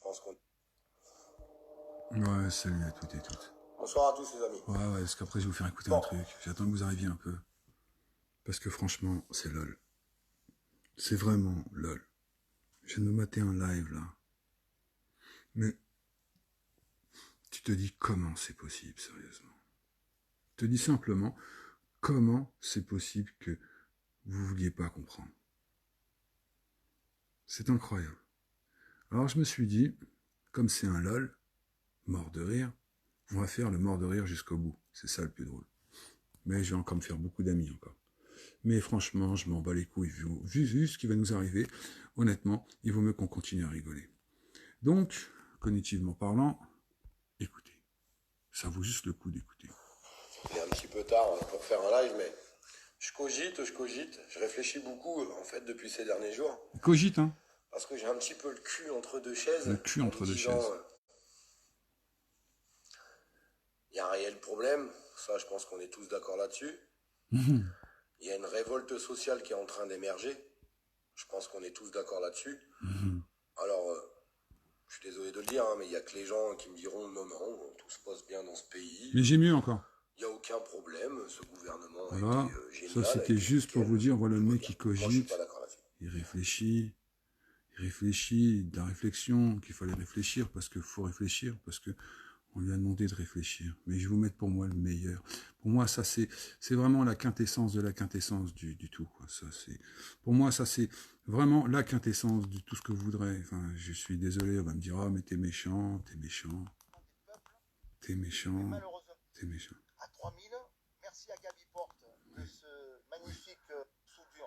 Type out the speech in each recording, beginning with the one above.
pense qu'on... Ouais, salut à toutes et toutes. Bonsoir à tous les amis. Ouais, parce qu'après je vais vous faire écouter un truc. J'attends que vous arriviez un peu. Parce que franchement, c'est lol. C'est vraiment lol. Je viens de me mater un live là. Mais tu te dis comment c'est possible, sérieusement. Tu te dis simplement comment c'est possible que vous vouliez pas comprendre. C'est incroyable. Alors je me suis dit, comme c'est un lol, mort de rire, on va faire le mort de rire jusqu'au bout. C'est ça le plus drôle. Mais je vais encore me faire beaucoup d'amis encore. Mais franchement, je m'en bats les couilles vu ce qui va nous arriver. Honnêtement, il vaut mieux qu'on continue à rigoler. Donc, cognitivement parlant, écoutez. Ça vaut juste le coup d'écouter. Il est un petit peu tard pour faire un live, mais je cogite, je réfléchis beaucoup en fait depuis ces derniers jours. Cogite, hein. Parce que j'ai un petit peu le cul entre deux chaises. Le cul entre deux chaises. Il y a un réel problème, ça je pense qu'on est tous d'accord là-dessus. Il y a une révolte sociale qui est en train d'émerger. Je pense qu'on est tous d'accord là-dessus. Alors, je suis désolé de le dire, hein, mais il n'y a que les gens qui me diront non, tout se passe bien dans ce pays. Mais j'ai mieux encore. Il n'y a aucun problème, ce gouvernement voilà. a été génial. Ça c'était juste pour vous dire, voilà le mec qui cogite. Moi, je suis pas d'accord là-dessus. Il réfléchit, de la réflexion, qu'il fallait réfléchir parce qu'il faut réfléchir, parce que on lui a demandé de réfléchir. Mais je vais vous mettre pour moi le meilleur. Pour moi, ça c'est vraiment la quintessence de la quintessence du tout. Quoi. Ça, pour moi, ça c'est vraiment la quintessence de tout ce que vous voudrez. Enfin, je suis désolé, on va me dire, ah mais t'es méchant, t'es méchant. T'es méchant, t'es méchant. À 3000, merci à Gabi Porte de ce magnifique soutien.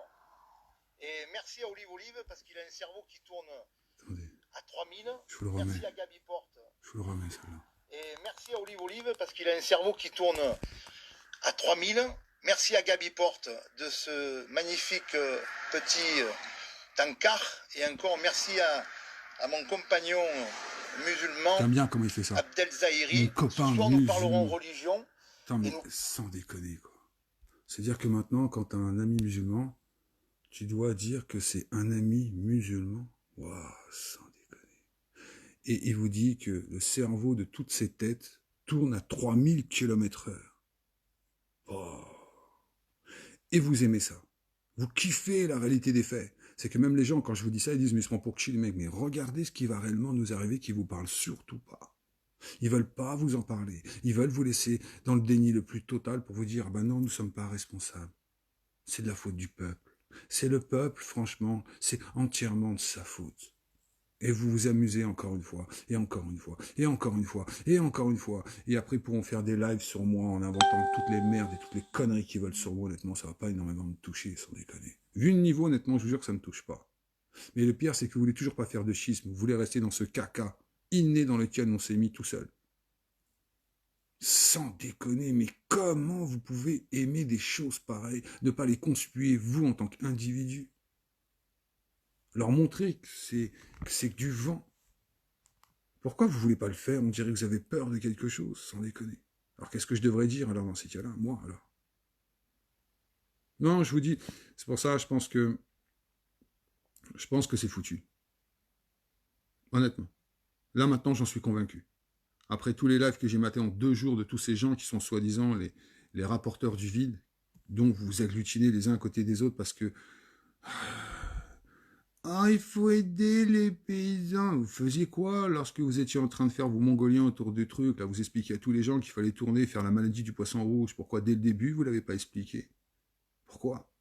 Et merci à Olive parce qu'il a un cerveau qui tourne à 3000. Je vous le remets. Merci à Gabi Porte. Je vous le remets, celle-là. Et merci à Olive parce qu'il a un cerveau qui tourne à 3000. Merci à Gabi Porte de ce magnifique petit tankard. Et encore merci à mon compagnon musulman. J'aime bien comment il fait ça. Abdel Zahiri. Mon copain Ce soir, nous parlerons religion. Putain, mais sans déconner, quoi. C'est-à-dire que maintenant, quand tu as un ami musulman, tu dois dire que c'est un ami musulman. Waouh, sans déconner. Et il vous dit que le cerveau de toutes ces têtes tourne à 3000 km/h. Oh. Et vous aimez ça. Vous kiffez la réalité des faits. C'est que même les gens, quand je vous dis ça, ils disent, mais ils se prennent pour qui les mecs? Mais regardez ce qui va réellement nous arriver, qui vous parle surtout pas. Ils veulent pas vous en parler. Ils veulent vous laisser dans le déni le plus total pour vous dire, ben non, nous sommes pas responsables. C'est de la faute du peuple. C'est le peuple, franchement, c'est entièrement de sa faute. Et vous vous amusez encore une fois, et encore une fois, et encore une fois, et encore une fois. Et après, ils pourront faire des lives sur moi en inventant toutes les merdes et toutes les conneries qu'ils veulent sur moi. Honnêtement, ça va pas énormément me toucher, sans déconner. Vu le niveau, honnêtement, je vous jure que ça me touche pas. Mais le pire, c'est que vous voulez toujours pas faire de schisme. Vous voulez rester dans ce caca inné dans lequel on s'est mis tout seul. Sans déconner, mais comment vous pouvez aimer des choses pareilles, ne pas les conspuer, vous, en tant qu'individu? Leur montrer que c'est du vent. Pourquoi vous voulez pas le faire? On dirait que vous avez peur de quelque chose, sans déconner. Alors qu'est-ce que je devrais dire alors dans ces cas-là? Moi, alors? Non, je vous dis, c'est pour ça, je pense que c'est foutu. Honnêtement. Là, maintenant, j'en suis convaincu. Après tous les lives que j'ai matés en 2 jours de tous ces gens qui sont soi-disant les rapporteurs du vide, dont vous vous agglutinez les uns à côté des autres parce que... Ah, il faut aider les paysans. Vous faisiez quoi lorsque vous étiez en train de faire vos mongoliens autour du truc? Là, vous expliquiez à tous les gens qu'il fallait tourner, faire la maladie du poisson rouge. Pourquoi dès le début, vous ne l'avez pas expliqué? Pourquoi?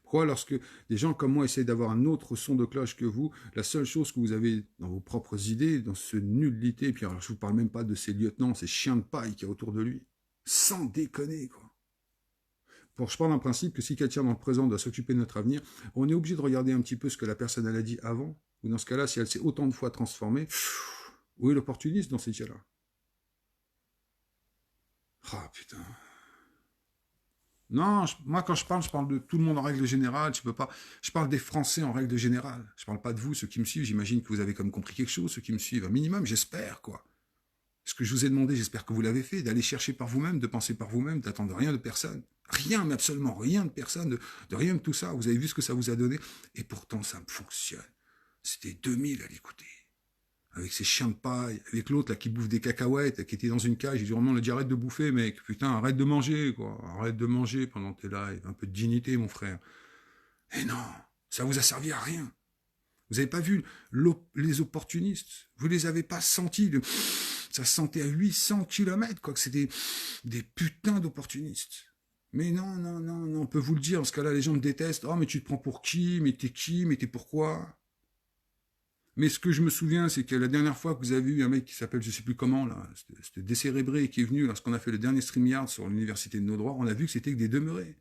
Pourquoi, lorsque des gens comme moi essayent d'avoir un autre son de cloche que vous, la seule chose que vous avez dans vos propres idées, dans ce nullité, et puis alors je vous parle même pas de ces lieutenants, ces chiens de paille qu'il y a autour de lui, sans déconner, quoi. Je parle d'un principe que si quelqu'un dans le présent doit s'occuper de notre avenir, on est obligé de regarder un petit peu ce que la personne elle a dit avant, ou dans ce cas-là, si elle s'est autant de fois transformée, où est l'opportunisme dans ces cas-là? Ah, putain... Non, moi quand je parle de tout le monde en règle générale, je parle des Français en règle générale. Je parle pas de vous, ceux qui me suivent, j'imagine que vous avez comme compris quelque chose, ceux qui me suivent, un minimum, j'espère, quoi. Ce que je vous ai demandé, j'espère que vous l'avez fait, d'aller chercher par vous-même, de penser par vous-même, d'attendre rien de personne. Rien, mais absolument rien de personne, de rien de tout ça. Vous avez vu ce que ça vous a donné, et pourtant ça me fonctionne. C'était 2000 à l'écouter. avec ses chiens de paille, avec l'autre là qui bouffe des cacahuètes, qui était dans une cage. Il dit vraiment, on a dit arrête de bouffer, mec, putain, arrête de manger, quoi. Arrête de manger pendant que t'es là, un peu de dignité, mon frère. Et non, ça vous a servi à rien. Vous n'avez pas vu les opportunistes, vous les avez pas sentis. Ça se sentait à 800 km, quoi, que c'était des putains d'opportunistes. Mais non, on peut vous le dire, en ce cas-là, les gens me détestent. Oh, mais tu te prends pour qui? Mais t'es pourquoi? Mais ce que je me souviens, c'est que la dernière fois que vous avez eu un mec qui s'appelle, je sais plus comment, là, c'était décérébré, qui est venu lorsqu'on a fait le dernier StreamYard sur l'université de nos droits, on a vu que c'était que des demeurés.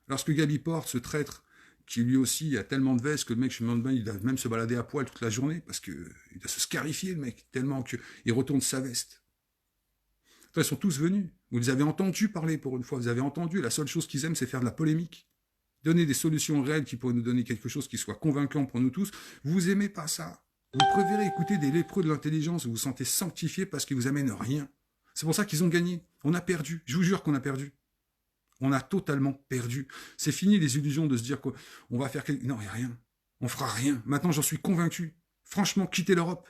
Lorsque Gaby Porte, ce traître, qui lui aussi a tellement de vestes que le mec, je me demande, il doit même se balader à poil toute la journée, parce que il doit se scarifier, le mec, tellement qu'il retourne sa veste. Enfin, ils sont tous venus. Vous les avez entendus parler pour une fois, vous avez entendu, la seule chose qu'ils aiment, c'est faire de la polémique. Donner des solutions réelles qui pourraient nous donner quelque chose qui soit convaincant pour nous tous. Vous aimez pas ça. Vous préférez écouter des lépreux de l'intelligence, vous vous sentez sanctifié parce qu'ils vous amènent rien. C'est pour ça qu'ils ont gagné. On a perdu. Je vous jure qu'on a perdu. On a totalement perdu. C'est fini les illusions de se dire qu'on va faire quelque... Non, il n'y a rien. On fera rien. Maintenant, j'en suis convaincu. Franchement, quittez l'Europe.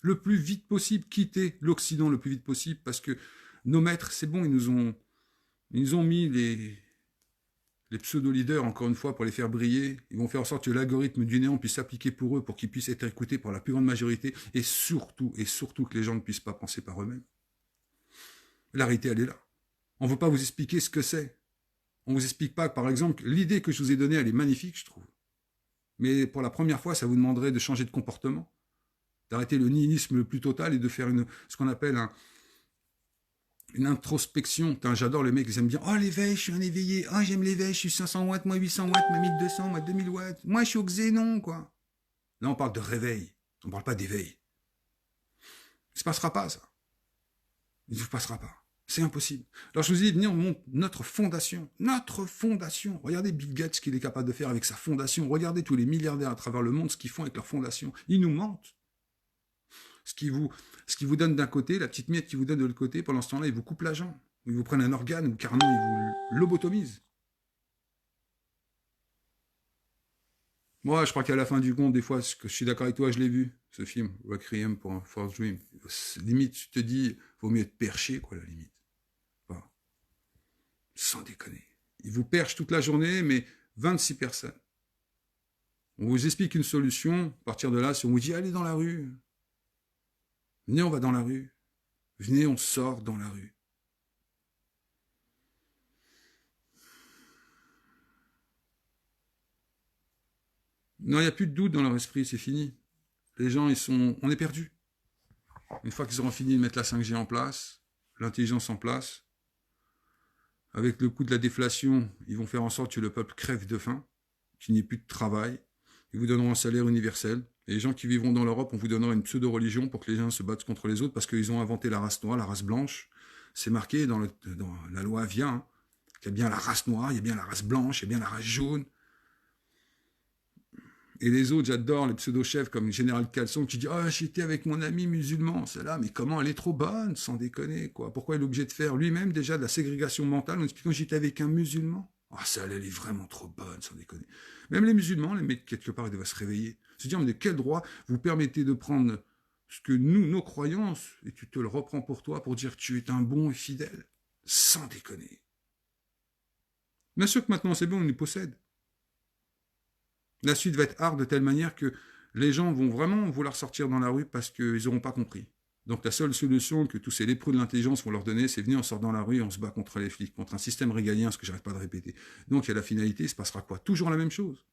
Le plus vite possible, quittez l'Occident le plus vite possible parce que nos maîtres, c'est bon, ils nous ont mis les pseudo-leaders, encore une fois, pour les faire briller. Ils vont faire en sorte que l'algorithme du néant puisse s'appliquer pour eux, pour qu'ils puissent être écoutés par la plus grande majorité, et surtout que les gens ne puissent pas penser par eux-mêmes. La réalité, elle est là. On ne veut pas vous expliquer ce que c'est. On ne vous explique pas, par exemple, l'idée que je vous ai donnée, elle est magnifique, je trouve. Mais pour la première fois, ça vous demanderait de changer de comportement, d'arrêter le nihilisme le plus total et de faire ce qu'on appelle une introspection. J'adore les mecs, ils aiment bien. Oh, l'éveil, je suis un éveillé. Oh, j'aime l'éveil, je suis 500 watts, moi 800 watts, moi 1200, moi 2000 watts. Moi, je suis au xénon, quoi. Là, on parle de réveil. On ne parle pas d'éveil. Il ne se passera pas, ça. Il ne se passera pas. C'est impossible. Alors, je vous ai dit, venir, on montre notre fondation. Notre fondation. Regardez Bill Gates, ce qu'il est capable de faire avec sa fondation. Regardez tous les milliardaires à travers le monde, ce qu'ils font avec leur fondation. Ils nous mentent. Ce qui vous donne d'un côté, la petite miette qui vous donne de l'autre côté, pendant ce temps-là, ils vous coupent la jambe. Ils vous prennent un organe, ou carrément, ils vous lobotomisent. Moi, je crois qu'à la fin du compte, des fois, je suis d'accord avec toi, je l'ai vu, ce film, Requiem pour un First Dream. Limite, tu te dis, vaut mieux être perché, quoi, la limite. Enfin, sans déconner. Ils vous perchent toute la journée, mais 26 personnes. On vous explique une solution, à partir de là, si on vous dit, allez dans la rue, venez, on va dans la rue. Venez, on sort dans la rue. Non, il n'y a plus de doute dans leur esprit, c'est fini. Les gens, on est perdus. Une fois qu'ils auront fini de mettre la 5G en place, l'intelligence en place, avec le coût de la déflation, ils vont faire en sorte que le peuple crève de faim, qu'il n'y ait plus de travail. Ils vous donneront un salaire universel. Et les gens qui vivront dans l'Europe, on vous donnera une pseudo-religion pour que les gens se battent contre les autres parce qu'ils ont inventé la race noire, la race blanche. C'est marqué dans la loi Avia, hein, qu'il y a bien la race noire, il y a bien la race blanche, il y a bien la race jaune. Et les autres, j'adore les pseudo-chefs comme le général Caleçon qui dit « Ah, j'étais avec mon ami musulman, celle-là, mais comment elle est trop bonne, sans déconner, quoi. Pourquoi il est obligé de faire lui-même déjà de la ségrégation mentale en expliquant « J'étais avec un musulman ». Ah, ça, elle est vraiment trop bonne, sans déconner. Même les musulmans, les mecs, quelque part, ils doivent se réveiller. Se dire, mais de quel droit vous permettez de prendre ce que nous, nos croyances, et tu te le reprends pour toi pour dire que tu es un bon et fidèle, sans déconner. Bien sûr que maintenant, c'est bon, on nous possède. La suite va être hard de telle manière que les gens vont vraiment vouloir sortir dans la rue parce qu'ils n'auront pas compris. Donc la seule solution que tous ces lépreux de l'intelligence vont leur donner, c'est venir, on sort dans la rue et on se bat contre les flics, contre un système régalien, ce que j'arrête pas de répéter. Donc il y a la finalité, il se passera quoi? Toujours la même chose.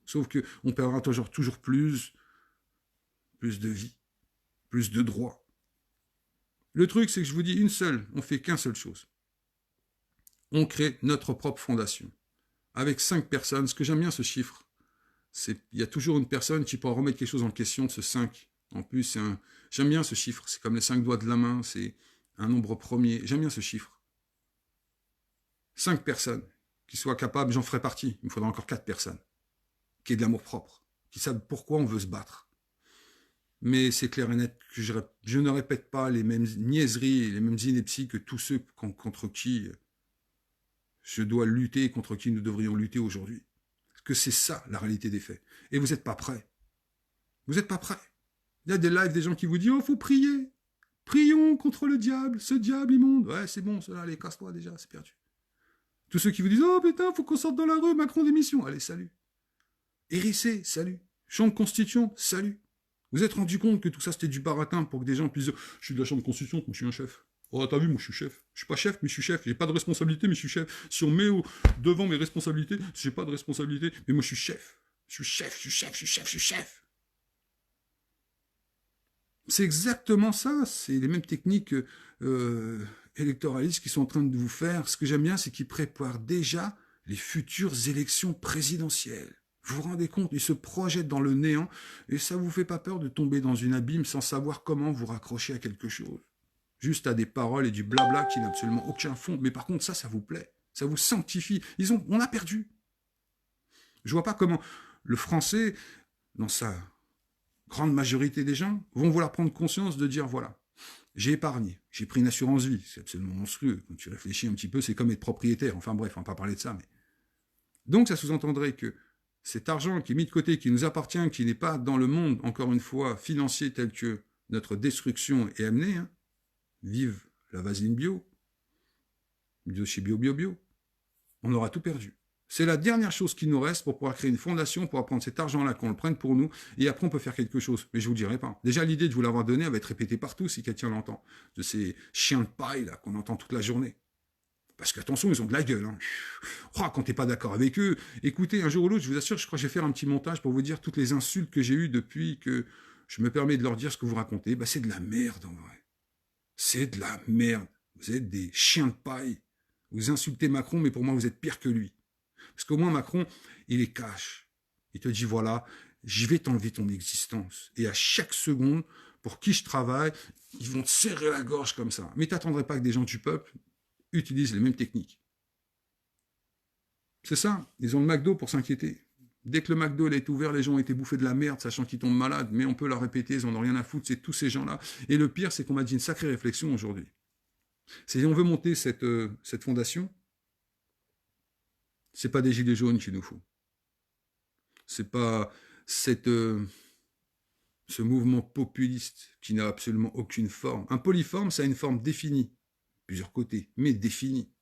Sauf qu'on perdra toujours plus de vie, plus de droits. Le truc, c'est que je vous dis on fait qu'une seule chose. On crée notre propre fondation. Avec 5 personnes, ce que j'aime bien ce chiffre, il y a toujours une personne qui pourra remettre quelque chose en question de ce 5. En plus, j'aime bien ce chiffre, c'est comme les 5 doigts de la main, c'est un nombre premier, j'aime bien ce chiffre. 5 personnes qui soient capables, j'en ferai partie, il me faudra encore 4 personnes, qui aient de l'amour propre, qui savent pourquoi on veut se battre. Mais c'est clair et net que je ne répète pas les mêmes niaiseries et les mêmes inepties que tous ceux contre qui je dois lutter et contre qui nous devrions lutter aujourd'hui. Parce que c'est ça la réalité des faits. Et vous n'êtes pas prêts. Vous n'êtes pas prêts. Il y a des lives des gens qui vous disent « Oh, faut prier. Prions contre le diable, ce diable immonde. » Ouais, c'est bon, cela, allez, casse-toi déjà, c'est perdu. Tous ceux qui vous disent « Oh putain, faut qu'on sorte dans la rue, Macron démission. » Allez, salut. Hérissé, salut. Chambre Constitution, salut. Vous êtes rendu compte que tout ça c'était du baratin pour que des gens puissent dire « Je suis de la Chambre Constitution, moi je suis un chef. » Oh, t'as vu, moi je suis chef. Je suis pas chef, mais je suis chef. J'ai pas de responsabilité, mais je suis chef. Si on met devant mes responsabilités, j'ai pas de responsabilité, mais moi je suis chef. Je suis chef, je suis chef, je suis chef, je suis chef. C'est exactement ça. C'est les mêmes techniques électoralistes qui sont en train de vous faire. Ce que j'aime bien, c'est qu'ils préparent déjà les futures élections présidentielles. Vous vous rendez compte, ils se projettent dans le néant et ça vous fait pas peur de tomber dans une abîme sans savoir comment vous raccrocher à quelque chose. Juste à des paroles et du blabla qui n'a absolument aucun fond. Mais par contre, ça vous plaît. Ça vous sanctifie. On a perdu. Je vois pas comment le français, dans sa grande majorité des gens, vont vouloir prendre conscience de dire, voilà, j'ai épargné, j'ai pris une assurance vie. C'est absolument monstrueux. Quand tu réfléchis un petit peu, c'est comme être propriétaire. Enfin bref, on va pas parler de ça. Mais donc, ça sous-entendrait que cet argent qui est mis de côté, qui nous appartient, qui n'est pas dans le monde, encore une fois, financier tel que notre destruction est amenée, hein, vive la vaseline bio, bio chez Bio Bio Bio, on aura tout perdu. C'est la dernière chose qui nous reste pour pouvoir créer une fondation, pour prendre cet argent-là, qu'on le prenne pour nous, et après on peut faire quelque chose. Mais je vous dirai pas. Déjà, l'idée de vous l'avoir donné, elle va être répétée partout si quelqu'un l'entend. De ces chiens de paille là qu'on entend toute la journée. Parce qu'attention, ils ont de la gueule. Hein. Oh, quand t'es pas d'accord avec eux, écoutez, un jour ou l'autre, je vous assure, je crois que je vais faire un petit montage pour vous dire toutes les insultes que j'ai eues depuis que je me permets de leur dire ce que vous racontez. Bah, c'est de la merde en vrai. C'est de la merde. Vous êtes des chiens de paille. Vous insultez Macron, mais pour moi, vous êtes pire que lui. Parce qu'au moins, Macron, il est cash. Il te dit, voilà, je vais t'enlever ton existence. Et à chaque seconde, pour qui je travaille, ils vont te serrer la gorge comme ça. Mais t'attendrais pas que des gens du peuple utilisent les mêmes techniques. C'est ça. Ils ont le McDo pour s'inquiéter. Dès que le McDo est ouvert, les gens ont été bouffés de la merde, sachant qu'ils tombent malades. Mais on peut leur répéter, ils en ont rien à foutre. C'est tous ces gens-là. Et le pire, c'est qu'on m'a dit une sacrée réflexion aujourd'hui. Si on veut monter cette fondation, c'est pas des gilets jaunes qu'il nous faut. C'est pas ce mouvement populiste qui n'a absolument aucune forme. Un polyforme, ça a une forme définie, plusieurs côtés, mais définie.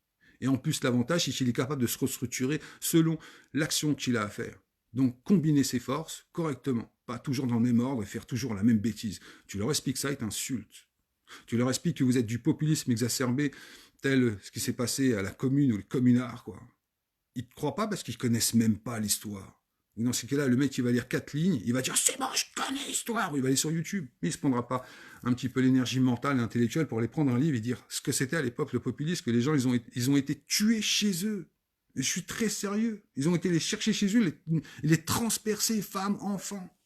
Et en plus, l'avantage, c'est qu'il est capable de se restructurer selon l'action qu'il a à faire. Donc, combiner ses forces correctement, pas toujours dans le même ordre et faire toujours la même bêtise. Tu leur expliques ça, ils t'insultent. Tu leur expliques que vous êtes du populisme exacerbé, tel ce qui s'est passé à la commune ou le communard, quoi. Ils ne te croient pas parce qu'ils ne connaissent même pas l'histoire. Ou dans ce cas-là, le mec, il va lire 4 lignes, il va dire « c'est bon, je connais l'histoire », ou il va aller sur YouTube. Mais il ne se prendra pas un petit peu l'énergie mentale et intellectuelle pour aller prendre un livre et dire ce que c'était à l'époque le populisme, que les gens, ils ont été tués chez eux. Et je suis très sérieux. Ils ont été les chercher chez eux, les transpercer, femmes, enfants.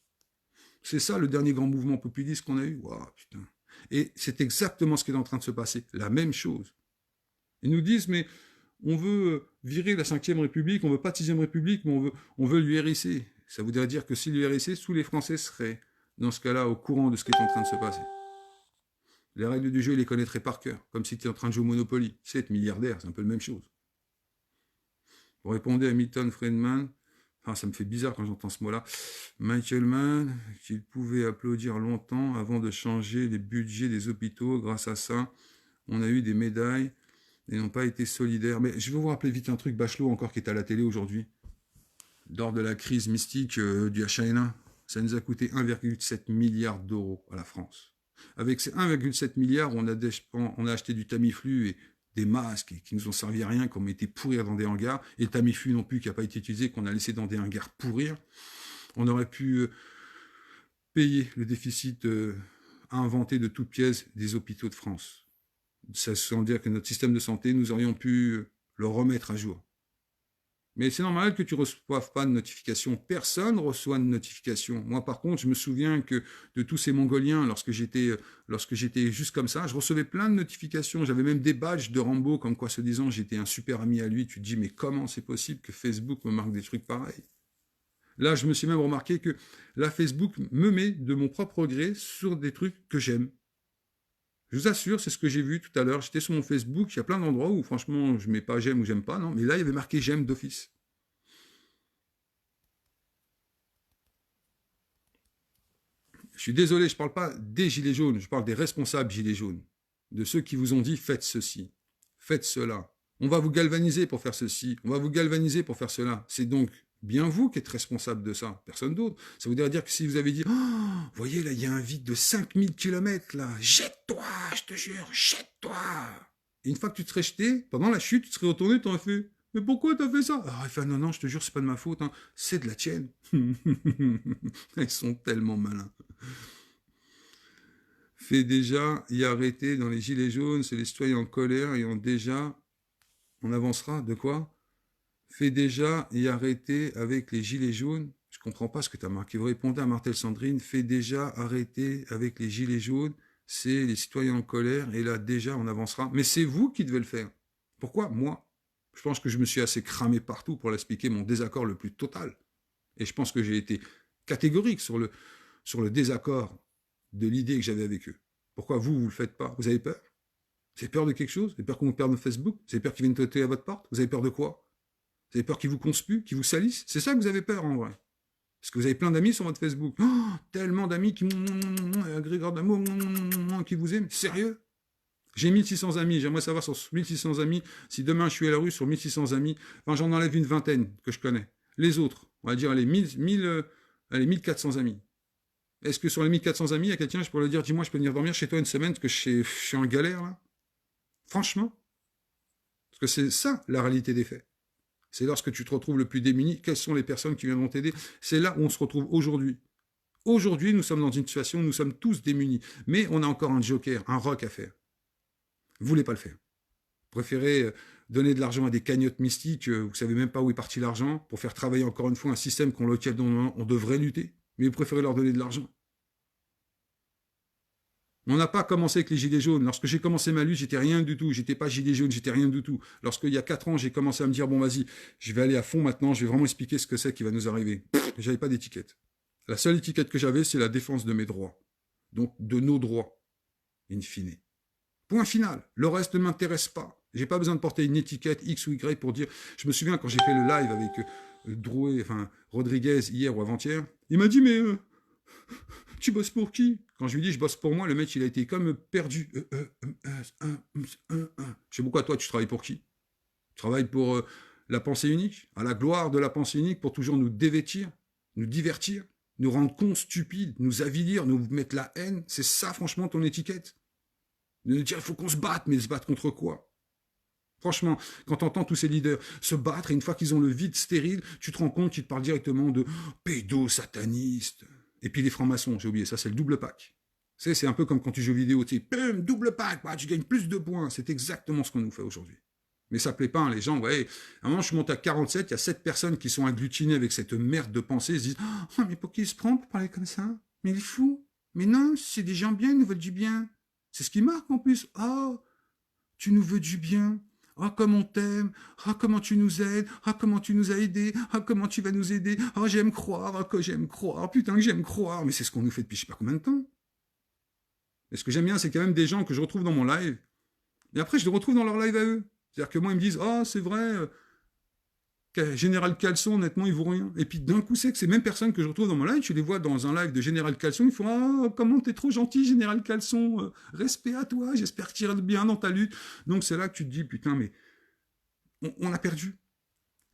C'est ça le dernier grand mouvement populiste qu'on a eu. Waouh, putain. Et c'est exactement ce qui est en train de se passer. La même chose. Ils nous disent, mais on veut virer la 5e République, on veut pas de 6e République, mais on veut l'URSS. Ça voudrait dire que si l'URSS, tous les Français seraient, dans ce cas-là, au courant de ce qui est en train de se passer. Les règles du jeu, ils les connaîtraient par cœur, comme si tu étais en train de jouer au Monopoly. C'est être milliardaire, c'est un peu la même chose. Pour répondre à Milton Friedman, enfin, ça me fait bizarre quand j'entends ce mot-là, Michael Mann, qu'il pouvait applaudir longtemps avant de changer les budgets des hôpitaux. Grâce à ça, on a eu des médailles et n'ont pas été solidaires. Mais je vais vous rappeler vite un truc, Bachelot encore qui est à la télé aujourd'hui, lors de la crise mystique du H1N1. Ça nous a coûté 1,7 milliard d'euros à la France. Avec ces 1,7 milliards, on a acheté du Tamiflu et des masques qui nous ont servi à rien, qui ont été pourrir dans des hangars, et le Tamiflu non plus qui n'a pas été utilisé, qu'on a laissé dans des hangars pourrir. On aurait pu payer le déficit inventé de toutes pièces des hôpitaux de France. Ça veut dire que notre système de santé, nous aurions pu le remettre à jour. Mais c'est normal que tu ne reçoives pas de notification. Personne ne reçoit de notification. Moi, par contre, je me souviens que de tous ces Mongoliens, lorsque j'étais juste comme ça, je recevais plein de notifications. J'avais même des badges de Rambo, comme quoi, se disant, j'étais un super ami à lui. Tu te dis, mais comment c'est possible que Facebook me marque des trucs pareils? Là, je me suis même remarqué que la Facebook me met de mon propre gré sur des trucs que j'aime. Je vous assure, c'est ce que j'ai vu tout à l'heure. J'étais sur mon Facebook, il y a plein d'endroits où, franchement, je mets pas j'aime ou j'aime pas, non. Mais là, il y avait marqué j'aime d'office. Je suis désolé, je ne parle pas des gilets jaunes, je parle des responsables gilets jaunes, de ceux qui vous ont dit faites ceci, faites cela. On va vous galvaniser pour faire ceci, on va vous galvaniser pour faire cela. C'est donc bien vous qui êtes responsable de ça, personne d'autre. Ça voudrait dire que si vous avez dit, oh, voyez là, il y a un vide de 5000 km là, jette-toi, je te jure, jette-toi. Et une fois que tu te serais jeté, pendant la chute, tu te serais retourné, tu aurais fait, mais pourquoi t'as fait ça? Alors il fait, non, non, je te jure, c'est pas de ma faute, hein. C'est de la tienne. Ils sont tellement malins. Fait déjà y arrêter dans les gilets jaunes, c'est les citoyens en colère et on avancera, de quoi? Fait déjà y arrêter avec les gilets jaunes. Je comprends pas ce que tu as marqué. Vous répondez à Martel Sandrine, fait déjà arrêter avec les gilets jaunes, c'est les citoyens en colère et là déjà on avancera. Mais c'est vous qui devez le faire. Pourquoi? Moi. Je pense que je me suis assez cramé partout pour l'expliquer mon désaccord le plus total. Et je pense que j'ai été catégorique sur le désaccord de l'idée que j'avais avec eux. Pourquoi vous le faites pas? Vous avez peur? Vous avez peur de quelque chose? Vous avez peur qu'on vous perde notre Facebook? Vous avez peur qu'ils viennent toquer à votre porte? Vous avez peur de quoi? Vous avez peur qu'ils vous conspuent, qu'ils vous salissent? C'est ça que vous avez peur en vrai. Parce que vous avez plein d'amis sur votre Facebook. Oh, tellement d'amis qui agrégats d'amour, qui vous aiment. Sérieux? J'ai 1600 amis. J'aimerais savoir sur 1600 amis, si demain je suis à la rue sur 1600 amis, enfin j'en enlève une vingtaine que je connais. Les autres, on va dire, allez, 1400 amis. Est-ce que sur les 1400 amis, il y a quelqu'un, je pourrais lui dire, dis-moi, je peux venir dormir chez toi une semaine parce que je suis en galère, là? Franchement? Parce que c'est ça, la réalité des faits. C'est lorsque tu te retrouves le plus démuni, quelles sont les personnes qui viendront t'aider? C'est là où on se retrouve aujourd'hui. Aujourd'hui, nous sommes dans une situation où nous sommes tous démunis. Mais on a encore un joker, un rock à faire. Vous voulez pas le faire. Vous préférez donner de l'argent à des cagnottes mystiques, vous ne savez même pas où est parti l'argent, pour faire travailler encore une fois un système contre lequel on devrait lutter. Mais vous préférez leur donner de l'argent. On n'a pas commencé avec les gilets jaunes. Lorsque j'ai commencé ma lutte, j'étais rien du tout. J'étais pas gilet jaune, j'étais rien du tout. Lorsqu'il y a 4 ans, j'ai commencé à me dire, bon vas-y, je vais aller à fond maintenant, je vais vraiment expliquer ce que c'est qui va nous arriver. J'avais pas d'étiquette. La seule étiquette que j'avais, c'est la défense de mes droits. Donc de nos droits, in fine. Point final. Le reste ne m'intéresse pas. J'ai pas besoin de porter une étiquette X ou Y pour dire... Je me souviens quand j'ai fait le live avec Rodriguez hier ou avant-hier, il m'a dit, mais tu bosses pour qui? Quand je lui dis je bosse pour moi, le mec il a été comme perdu. Je sais pourquoi toi tu travailles pour qui? Tu travailles pour la pensée unique, à la gloire de la pensée unique, pour toujours nous dévêtir, nous divertir, nous rendre cons, stupides, nous avilir, nous mettre la haine. C'est ça franchement ton étiquette? De nous dire il faut qu'on se batte, mais se battre contre quoi? Franchement, quand tu entends tous ces leaders se battre, et une fois qu'ils ont le vide stérile, tu te rends compte qu'ils te parlent directement de pédosatanistes. Et puis les francs-maçons, j'ai oublié, ça c'est le double pack. C'est un peu comme quand tu joues vidéo, tu sais, double pack, bah, tu gagnes plus de points. C'est exactement ce qu'on nous fait aujourd'hui. Mais ça plaît pas, hein, les gens, ouais. À un moment, je monte à 47, il y a 7 personnes qui sont agglutinées avec cette merde de pensée, ils se disent, oh, mais pour qui il se prend pour parler comme ça? Mais il est fou. Mais non, c'est des gens bien, ils nous veulent du bien. C'est ce qui marque en plus. Oh, tu nous veux du bien. Ah, comme on t'aime. Ah, comment tu nous aides. Ah, comment tu nous as aidés. Ah, comment tu vas nous aider. Ah, j'aime croire. Ah, que j'aime croire. Putain, que j'aime croire. Mais c'est ce qu'on nous fait depuis je sais pas combien de temps. Et ce que j'aime bien, c'est quand même des gens que je retrouve dans mon live. Et après, je les retrouve dans leur live à eux. C'est-à-dire que moi, ils me disent, ah, c'est vrai, Général Caleçon, honnêtement, il vaut rien. Et puis d'un coup, c'est que ces mêmes personnes que je retrouve dans mon live, tu les vois dans un live de Général Caleçon, ils font, ah, comment t'es trop gentil, Général Caleçon, respect à toi, j'espère que tu iras bien dans ta lutte. Donc c'est là que tu te dis, putain, mais on a perdu.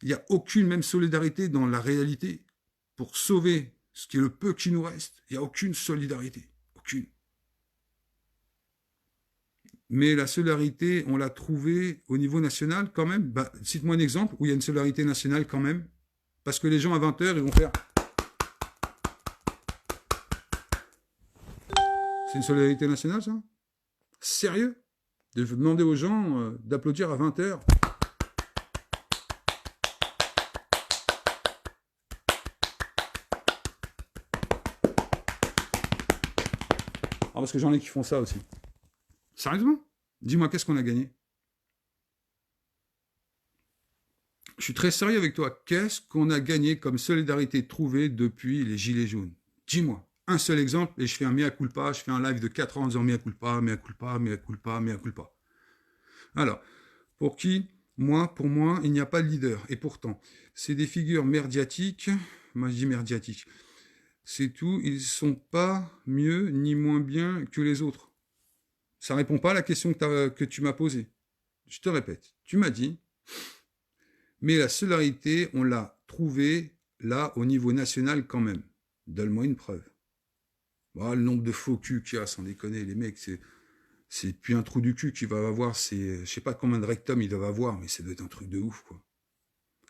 Il n'y a aucune même solidarité dans la réalité pour sauver ce qui est le peu qui nous reste. Il n'y a aucune solidarité. Aucune. Mais la solidarité, on l'a trouvée au niveau national quand même. Bah, cite-moi un exemple où il y a une solidarité nationale quand même. Parce que les gens à 20h, ils vont faire... C'est une solidarité nationale, ça? Sérieux? De demander aux gens d'applaudir à 20h. Ah, parce que j'en ai qui font ça aussi. Sérieusement? Dis-moi, qu'est-ce qu'on a gagné? Je suis très sérieux avec toi. Qu'est-ce qu'on a gagné comme solidarité trouvée depuis les Gilets jaunes? Dis-moi. Un seul exemple, et je fais un mea culpa, je fais un live de 4 ans en disant mea culpa, mea culpa, mea culpa, mea culpa. Alors, pour qui? Moi, pour moi, il n'y a pas de leader. Et pourtant, c'est des figures merdiatiques. Moi, je dis merdiatiques. c'est tout. Ils sont pas mieux ni moins bien que les autres. Ça répond pas à la question que tu m'as posée. Je te répète, tu m'as dit, mais la solidarité, on l'a trouvée là au niveau national quand même. Donne-moi une preuve. Oh, le nombre de faux culs qu'il y a, sans déconner, les mecs, c'est plus un trou du cul qu'il va avoir, je sais pas combien de rectums ils doivent avoir, mais ça doit être un truc de ouf, quoi.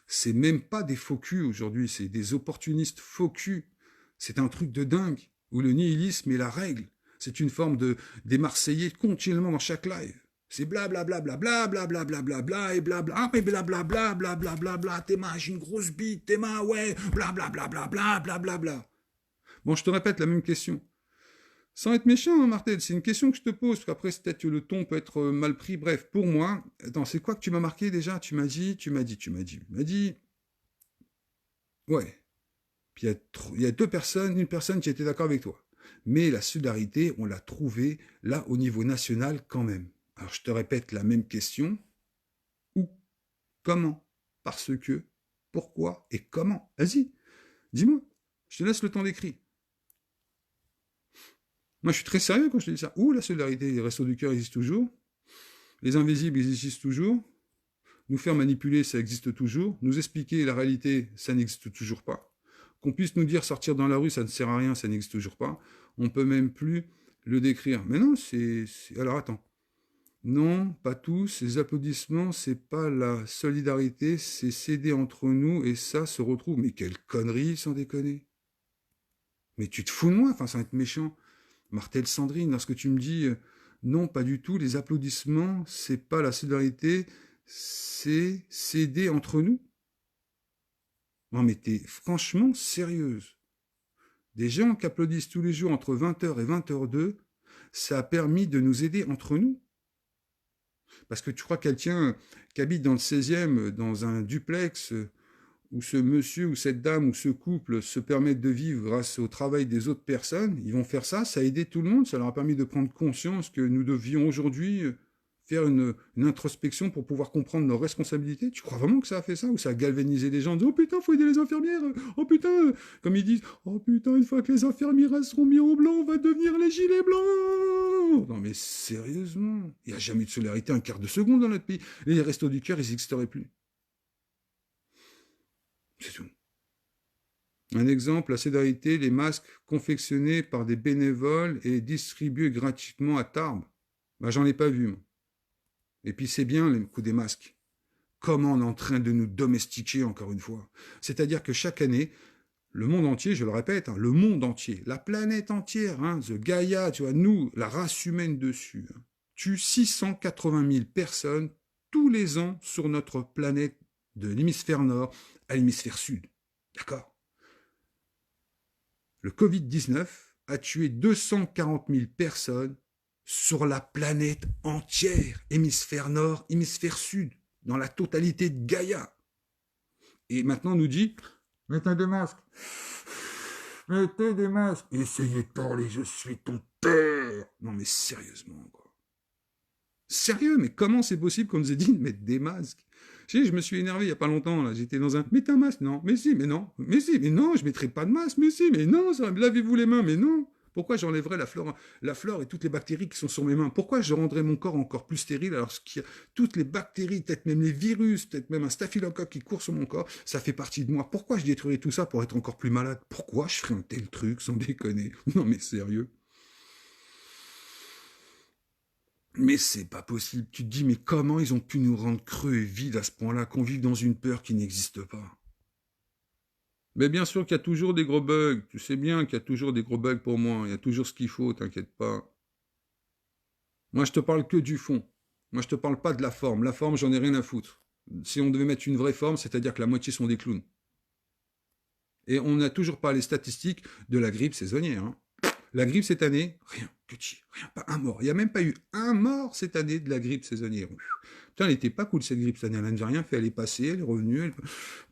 C'est même pas des faux culs aujourd'hui, c'est des opportunistes faux culs. C'est un truc de dingue, où le nihilisme est la règle. C'est une forme des Marseillais continuellement dans chaque live. C'est blablabla, blablabla, blablabla, et blabla, ah mais blablabla, blablabla, t'es ma, j'ai une grosse bite, t'es ma, ouais, blablabla, blablabla. Bon, je te répète la même question. Sans être méchant, hein, Martel, c'est une question que je te pose, parce qu'après, peut-être que le ton peut être mal pris. Bref, pour moi, attends, c'est quoi que tu m'as marqué déjà? Tu m'as dit, ouais. Puis il y a une personne qui était d'accord avec toi. Mais la solidarité, on l'a trouvée là au niveau national quand même. Alors je te répète la même question. Où? Comment? Parce que? Pourquoi? Et comment? Vas-y, dis-moi. Je te laisse le temps d'écrire. Moi, je suis très sérieux quand je te dis ça. Où la solidarité? Les restos du cœur existent toujours. Les invisibles, ils existent toujours. Nous faire manipuler, ça existe toujours. Nous expliquer la réalité, ça n'existe toujours pas. Qu'on puisse nous dire sortir dans la rue, ça ne sert à rien, ça n'existe toujours pas. On peut même plus le décrire. Mais non, alors attends. Non, pas tous. Ces applaudissements, c'est pas la solidarité, c'est s'aider entre nous et ça se retrouve. Mais quelle connerie, sans déconner. Mais tu te fous de moi, enfin, sans être méchant. Martel Sandrine, lorsque tu me dis non, pas du tout, les applaudissements, c'est pas la solidarité, c'est s'aider entre nous. Non, mais t'es franchement sérieuse. Des gens qui applaudissent tous les jours entre 20h et 20h02, ça a permis de nous aider entre nous. Parce que tu crois quelqu'un qui habite dans le 16e, dans un duplex, où ce monsieur ou cette dame ou ce couple se permettent de vivre grâce au travail des autres personnes, ils vont faire ça, ça a aidé tout le monde, ça leur a permis de prendre conscience que nous devions aujourd'hui faire une introspection pour pouvoir comprendre nos responsabilités. Tu crois vraiment que ça a fait ça? Ou ça a galvanisé les gens en disant « Oh putain, faut aider les infirmières !» Oh putain, comme ils disent « Oh putain, une fois que les infirmières seront mis au blanc, on va devenir les gilets blancs !» Non mais sérieusement, il n'y a jamais eu de solidarité un quart de seconde dans notre pays. Les restos du cœur, ils n'existeraient plus. C'est tout. Un exemple, la solidarité, les masques confectionnés par des bénévoles et distribués gratuitement à Tarbes. Ben, j'en ai pas vu, moi. Et puis c'est bien le coup des masques. Comment on est en train de nous domestiquer, encore une fois. C'est-à-dire que chaque année, le monde entier, je le répète, hein, le monde entier, la planète entière, hein, The Gaia, tu vois, nous, la race humaine dessus, hein, tue 680 000 personnes tous les ans sur notre planète de l'hémisphère nord à l'hémisphère sud. D'accord? Le Covid-19 a tué 240 000 personnes sur la planète entière, hémisphère nord, hémisphère sud, dans la totalité de Gaïa. Et maintenant on nous dit, mettez des masques. Mettez des masques. Essayez de parler, je suis ton père. Non mais sérieusement, quoi. Sérieux, mais comment c'est possible qu'on nous ait dit de mettre des masques? Je me suis énervé il n'y a pas longtemps, là. J'étais dans un... Mettez un masque, non. Mais si, mais non. Mais si, mais non, je ne mettrai pas de masque. Mais si, mais non, lavez-vous les mains. Mais non. Pourquoi j'enlèverais la flore et toutes les bactéries qui sont sur mes mains? Pourquoi je rendrais mon corps encore plus stérile alors qu'il y a toutes les bactéries, peut-être même les virus, peut-être même un staphylocoque qui court sur mon corps, ça fait partie de moi. Pourquoi je détruirais tout ça pour être encore plus malade? Pourquoi je ferais un tel truc, sans déconner? Non mais sérieux. Mais c'est pas possible. Tu te dis, mais comment ils ont pu nous rendre creux et vides à ce point-là, qu'on vive dans une peur qui n'existe pas? Mais bien sûr qu'il y a toujours des gros bugs. Tu sais bien qu'il y a toujours des gros bugs pour moi. Il y a toujours ce qu'il faut, t'inquiète pas. Moi, je te parle que du fond. Moi, je te parle pas de la forme. La forme, j'en ai rien à foutre. Si on devait mettre une vraie forme, c'est-à-dire que la moitié sont des clowns. Et on n'a toujours pas les statistiques de la grippe saisonnière. Hein. La grippe cette année, rien, rien, pas un mort. Il n'y a même pas eu un mort cette année de la grippe saisonnière. Putain, elle n'était pas cool cette grippe cette année. Elle n'a rien fait, elle est passée, elle est revenue.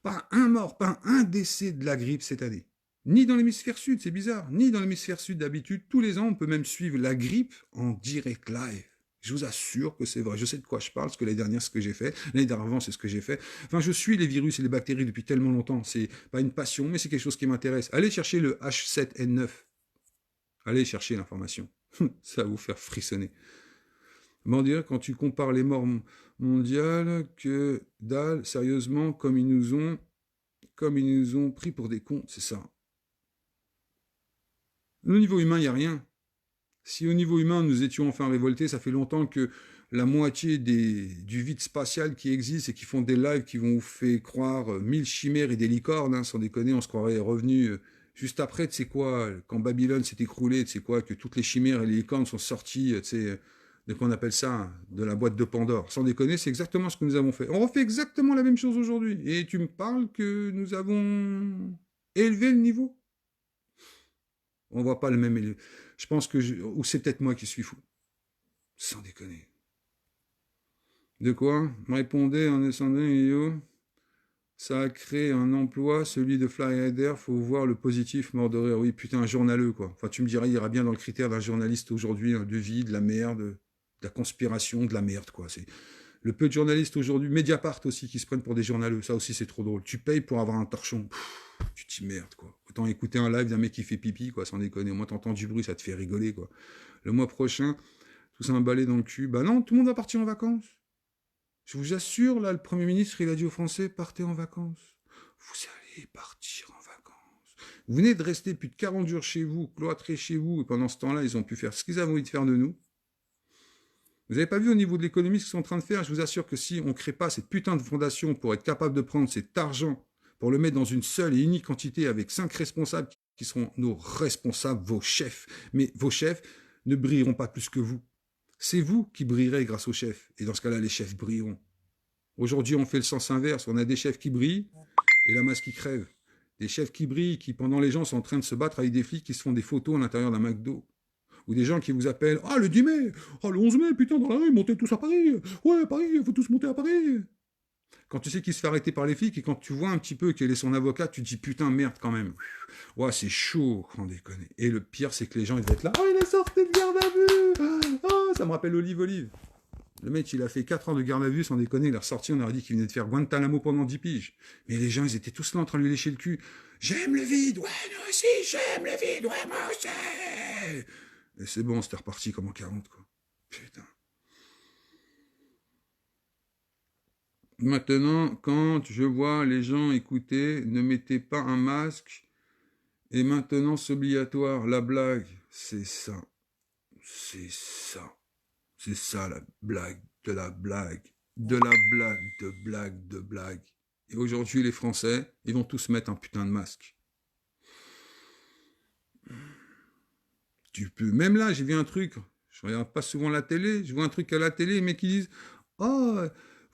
Pas un mort, pas un décès de la grippe cette année. Ni dans l'hémisphère sud, c'est bizarre. Ni dans l'hémisphère sud d'habitude. Tous les ans, on peut même suivre la grippe en direct live. Je vous assure que c'est vrai. Je sais de quoi je parle, parce que l'année dernière, c'est ce que j'ai fait. L'année d'avant, c'est ce que j'ai fait. Enfin, je suis les virus et les bactéries depuis tellement longtemps. C'est pas une passion, mais c'est quelque chose qui m'intéresse. Allez chercher le H7N9. Allez chercher l'information. Ça va vous faire frissonner. Comment dire, quand tu compares les morts mondiales, que dalle, sérieusement, comme ils nous ont pris pour des cons, c'est ça. Au niveau humain, il n'y a rien. Si au niveau humain, nous étions enfin révoltés, ça fait longtemps que la moitié du vide spatial qui existe et qui font des lives qui vont vous faire croire 1000 chimères et des licornes, hein, sans déconner, on se croirait revenu juste après, tu sais quoi, quand Babylone s'est écroulée, tu sais quoi, que toutes les chimères et les licornes sont sorties, tu sais, de qu'on appelle ça, de la boîte de Pandore. Sans déconner, c'est exactement ce que nous avons fait. On refait exactement la même chose aujourd'hui. Et tu me parles que nous avons élevé le niveau? On voit pas le même. Je pense que ou c'est peut-être moi qui suis fou. Sans déconner. De quoi? Me répondait en descendant, yo. Ça a créé un emploi, celui de Flyrider, faut voir le positif, mort de rire. Oui, putain, un journaleux, quoi. Enfin, tu me dirais, il ira bien dans le critère d'un journaliste aujourd'hui, hein, de vie, de la merde, de la conspiration, de la merde, quoi. C'est le peu de journalistes aujourd'hui, Mediapart aussi, qui se prennent pour des journaleux. Ça aussi, c'est trop drôle. Tu payes pour avoir un torchon. Pff, tu te dis merde, quoi. Autant écouter un live d'un mec qui fait pipi, quoi, sans déconner. Au moins, t'entends du bruit, ça te fait rigoler, quoi. Le mois prochain, tout ça un balai dans le cul. Bah non, tout le monde va partir en vacances. Je vous assure, là, le Premier ministre, il a dit aux Français, partez en vacances. Vous allez partir en vacances. Vous venez de rester plus de 40 jours chez vous, cloîtrés chez vous, et pendant ce temps-là, ils ont pu faire ce qu'ils avaient envie de faire de nous. Vous n'avez pas vu au niveau de l'économie ce qu'ils sont en train de faire? Je vous assure que si on ne crée pas cette putain de fondation pour être capable de prendre cet argent, pour le mettre dans une seule et unique quantité avec 5 responsables qui seront nos responsables, vos chefs, mais vos chefs ne brilleront pas plus que vous. C'est vous qui brillerez grâce aux chefs. Et dans ce cas-là, les chefs brilleront. Aujourd'hui, on fait le sens inverse. On a des chefs qui brillent et la masse qui crève. Des chefs qui brillent, qui, pendant les gens, sont en train de se battre avec des flics qui se font des photos à l'intérieur d'un McDo. Ou des gens qui vous appellent « Ah, le 10 mai! Ah, le 11 mai, putain, dans la rue, montez tous à Paris! Ouais, Paris, il faut tous monter à Paris !» Quand tu sais qu'il se fait arrêter par les flics et quand tu vois un petit peu quel est son avocat, tu te dis « Putain, merde, quand même! » Ouais, c'est chaud, quand on déconne. Et le pire, c'est que les gens, ils vont être là « Oh, il est sorti de garde à vue! Oh, ça me rappelle Olive. » Le mec, il a fait 4 ans de garde à vue, sans déconner, il est ressorti, on aurait dit qu'il venait de faire Guantanamo pendant 10 piges. Mais les gens, ils étaient tous là en train de lui lécher le cul. « J'aime le vide! Ouais, moi aussi, j'aime le vide! Ouais, moi aussi! » Et c'est bon, c'était reparti comme en 40, quoi. Putain. Maintenant, quand je vois les gens écouter, ne mettez pas un masque, et maintenant c'est obligatoire, la blague, c'est ça. C'est ça. C'est ça la blague, de la blague, de la blague, de blague, de blague. Et aujourd'hui, les Français, ils vont tous mettre un putain de masque. Tu peux, même là, j'ai vu un truc, je regarde pas souvent la télé, je vois un truc à la télé, les mecs qui disent « Oh,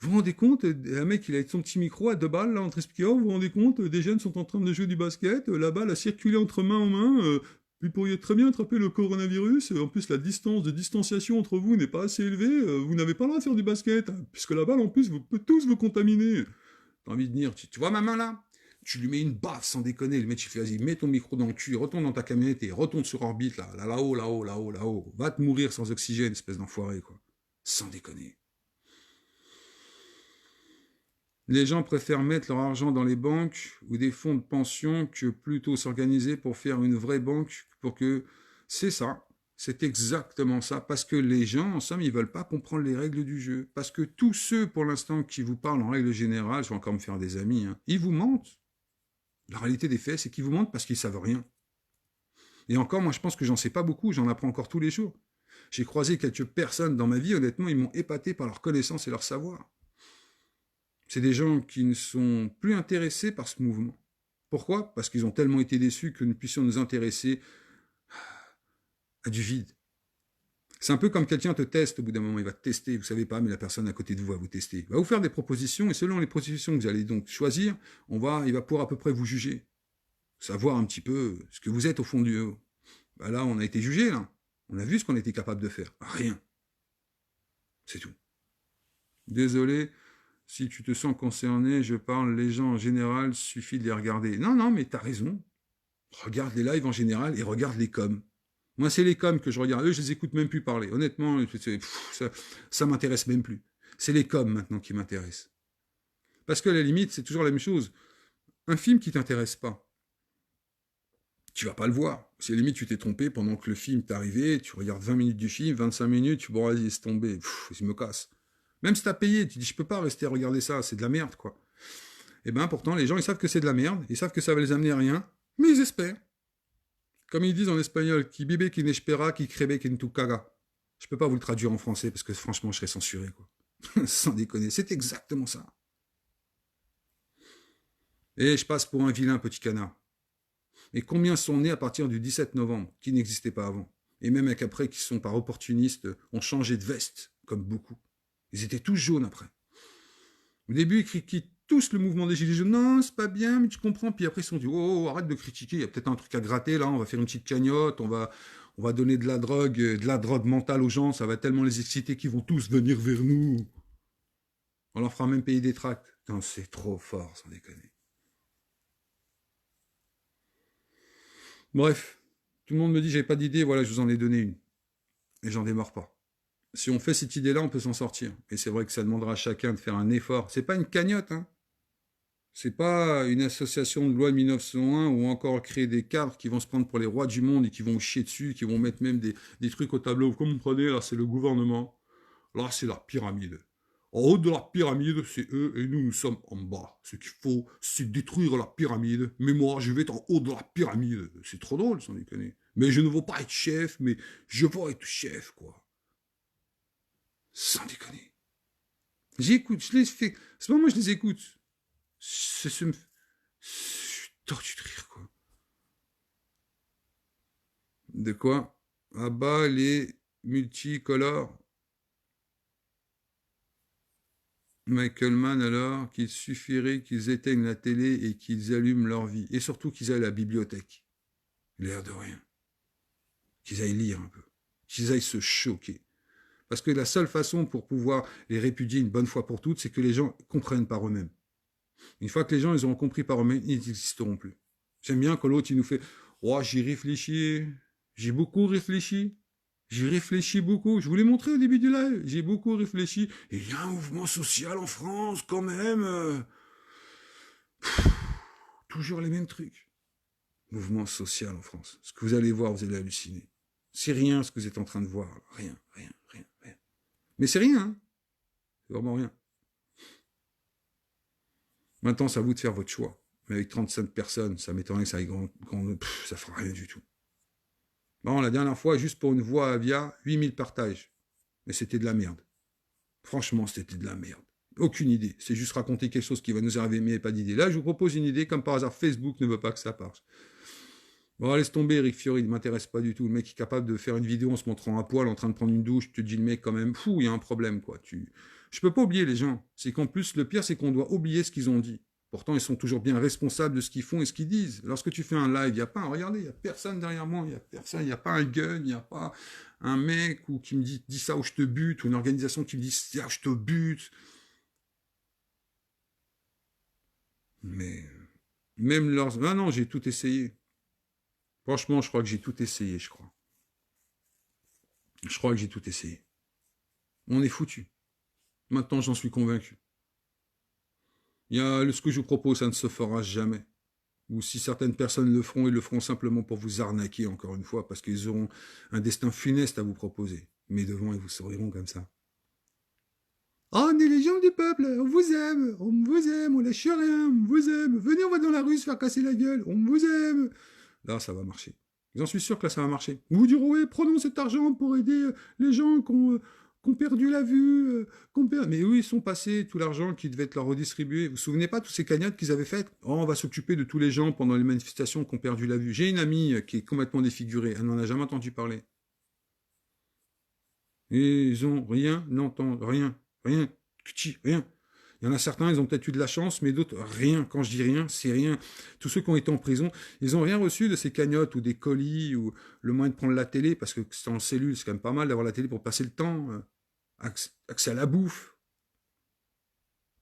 vous vous rendez compte, un mec il a son petit micro à 2 balles, là, en train d'expliquer, oh, vous vous rendez compte, des jeunes sont en train de jouer du basket, la balle a circulé entre main en main, vous pourriez très bien attraper le coronavirus, en plus la distance de distanciation entre vous n'est pas assez élevée, vous n'avez pas le droit de faire du basket, puisque la balle en plus peut tous vous contaminer. » T'as envie de dire, tu vois ma main là? Tu lui mets une baffe sans déconner, le mec il fait vas-y, mets ton micro dans le cul, retourne dans ta camionnette et retourne sur orbite là-haut, là-haut, là-haut, là-haut. Va te mourir sans oxygène, espèce d'enfoiré, quoi. Sans déconner. Les gens préfèrent mettre leur argent dans les banques ou des fonds de pension que plutôt s'organiser pour faire une vraie banque, pour que... C'est ça, c'est exactement ça, parce que les gens, en somme, ils veulent pas comprendre les règles du jeu, parce que tous ceux, pour l'instant, qui vous parlent en règle générale, je vais encore me faire des amis, hein, ils vous mentent. La réalité des faits, c'est qu'ils vous mentent parce qu'ils savent rien. Et encore, moi, je pense que j'en sais pas beaucoup, j'en apprends encore tous les jours. J'ai croisé quelques personnes dans ma vie, honnêtement, ils m'ont épaté par leur connaissance et leur savoir. C'est des gens qui ne sont plus intéressés par ce mouvement. Pourquoi? Parce qu'ils ont tellement été déçus que nous puissions nous intéresser à du vide. C'est un peu comme quelqu'un te teste, au bout d'un moment, il va te tester, vous savez pas, mais la personne à côté de vous va vous tester. Il va vous faire des propositions, et selon les propositions que vous allez donc choisir, il va pouvoir à peu près vous juger. Savoir un petit peu ce que vous êtes au fond du haut. Ben là, on a été jugé, là. On a vu ce qu'on était capable de faire. Rien. C'est tout. Désolé, si tu te sens concerné, je parle, les gens en général, suffit de les regarder. Non, mais t'as raison. Regarde les lives en général et regarde les coms. Moi, c'est les coms que je regarde. Eux, je les écoute même plus parler. Honnêtement, ça m'intéresse même plus. C'est les coms maintenant qui m'intéressent. Parce que à la limite, c'est toujours la même chose. Un film qui t'intéresse pas, tu vas pas le voir. Si à la limite, tu t'es trompé pendant que le film t'est arrivé, tu regardes 20 minutes du film, 25 minutes, tu bon, vas-y, laisse tomber, je me casse. Même si t'as payé, tu dis, je peux pas rester à regarder ça, c'est de la merde, quoi. Et ben, pourtant, les gens, ils savent que c'est de la merde, ils savent que ça va les amener à rien, mais ils espèrent. Comme ils disent en espagnol, qui bibe, qui n'espera, qui crebe, qui ne tu caga. Je peux pas vous le traduire en français, parce que franchement, je serais censuré, quoi. Sans déconner, c'est exactement ça. Et je passe pour un vilain petit canard. Et combien sont nés à partir du 17 novembre, qui n'existaient pas avant? Et même avec après, qui sont par opportunistes, ont changé de veste, comme beaucoup. Ils étaient tous jaunes après. Au début, ils critiquent tous le mouvement des Gilets jaunes. Non, c'est pas bien, mais tu comprends. Puis après, ils se sont dit, oh, arrête de critiquer, il y a peut-être un truc à gratter, là, on va faire une petite cagnotte, on va donner de la drogue mentale aux gens, ça va tellement les exciter qu'ils vont tous venir vers nous. On leur fera même payer des tracts. Non, c'est trop fort, sans déconner. Bref, tout le monde me dit, j'avais pas d'idée, voilà, je vous en ai donné une. Et j'en démords pas. Si on fait cette idée-là, on peut s'en sortir. Et c'est vrai que ça demandera à chacun de faire un effort. C'est pas une cagnotte, hein. C'est pas une association de loi de 1901 ou encore créer des cadres qui vont se prendre pour les rois du monde et qui vont chier dessus, qui vont mettre même des trucs au tableau. Vous comprenez, là, c'est le gouvernement. Là, c'est la pyramide. En haut de la pyramide, c'est eux et nous sommes en bas. Ce qu'il faut, c'est détruire la pyramide. Mais moi, je vais être en haut de la pyramide. C'est trop drôle, sans déconner. Mais je ne veux pas être chef, mais je veux être chef, quoi. Sans déconner. J'écoute, je les fais. C'est pas moi, je les écoute. Je suis tordu de rire, quoi. De quoi? Ah bah, les multicolores. Michael Mann, alors, qu'il suffirait qu'ils éteignent la télé et qu'ils allument leur vie. Et surtout qu'ils aillent à la bibliothèque. L'air de rien. Qu'ils aillent lire un peu. Qu'ils aillent se choquer. Parce que la seule façon pour pouvoir les répudier une bonne fois pour toutes, c'est que les gens comprennent par eux-mêmes. Une fois que les gens ils auront compris par eux-mêmes, ils n'existeront plus. J'aime bien quand l'autre il nous fait « Oh, j'y réfléchis, j'ai beaucoup réfléchi, j'ai réfléchi beaucoup. » Je vous l'ai montré au début du live, j'ai beaucoup réfléchi. Et il y a un mouvement social en France quand même. Toujours les mêmes trucs. Mouvement social en France. Ce que vous allez voir, vous allez halluciner. C'est rien ce que vous êtes en train de voir. Rien. Mais c'est rien, hein. C'est vraiment rien. Maintenant, c'est à vous de faire votre choix. Mais avec 35 personnes, ça m'étonnerait que ça aille ça fera rien du tout. Bon, la dernière fois, juste pour une voix à Avia, 8000 partages. Mais c'était de la merde. Franchement, c'était de la merde. Aucune idée. C'est juste raconter quelque chose qui va nous arriver, mais pas d'idée. Là, je vous propose une idée, comme par hasard, Facebook ne veut pas que ça parte. Bon, laisse tomber, Eric Fiori, il ne m'intéresse pas du tout. Le mec est capable de faire une vidéo en se montrant à poil, en train de prendre une douche, tu te dis, le mec, quand même, fou, il y a un problème, quoi. Je peux pas oublier les gens. C'est qu'en plus, le pire, c'est qu'on doit oublier ce qu'ils ont dit. Pourtant, ils sont toujours bien responsables de ce qu'ils font et ce qu'ils disent. Lorsque tu fais un live, il n'y a pas, regardez, il n'y a personne derrière moi, il n'y a personne, il n'y a pas un gun, il n'y a pas un mec qui me dit ça ou je te bute, ou une organisation qui me dit ça, je te bute. Mais, même leurs... Ah non, j'ai tout essayé. Franchement, je crois que j'ai tout essayé, je crois. Je crois que j'ai tout essayé. On est foutu. Maintenant, j'en suis convaincu. Ce que je vous propose, ça ne se fera jamais. Ou si certaines personnes le feront, ils le feront simplement pour vous arnaquer, encore une fois, parce qu'ils auront un destin funeste à vous proposer. Mais devant, ils vous souriront comme ça. Oh, on est les gens du peuple, on vous aime, on lâche rien, on vous aime. Venez, on va dans la rue se faire casser la gueule, on vous aime. Là, ça va marcher. J'en suis sûr que là, ça va marcher. Vous vous direz, oui, prenons cet argent pour aider les gens qui ont perdu la vue. Mais où ils sont passés, tout l'argent qui devait être leur redistribué? Vous vous souvenez pas de toutes ces cagnottes qu'ils avaient faites? Oh, on va s'occuper de tous les gens pendant les manifestations qui ont perdu la vue. J'ai une amie qui est complètement défigurée. Elle n'en a jamais entendu parler. Et ils ont rien entendu, rien. Rien. Il y en a certains, ils ont peut-être eu de la chance, mais d'autres, rien. Quand je dis rien, c'est rien. Tous ceux qui ont été en prison, ils n'ont rien reçu de ces cagnottes ou des colis ou le moyen de prendre la télé, parce que c'est en cellule, c'est quand même pas mal d'avoir la télé pour passer le temps. Accès à la bouffe.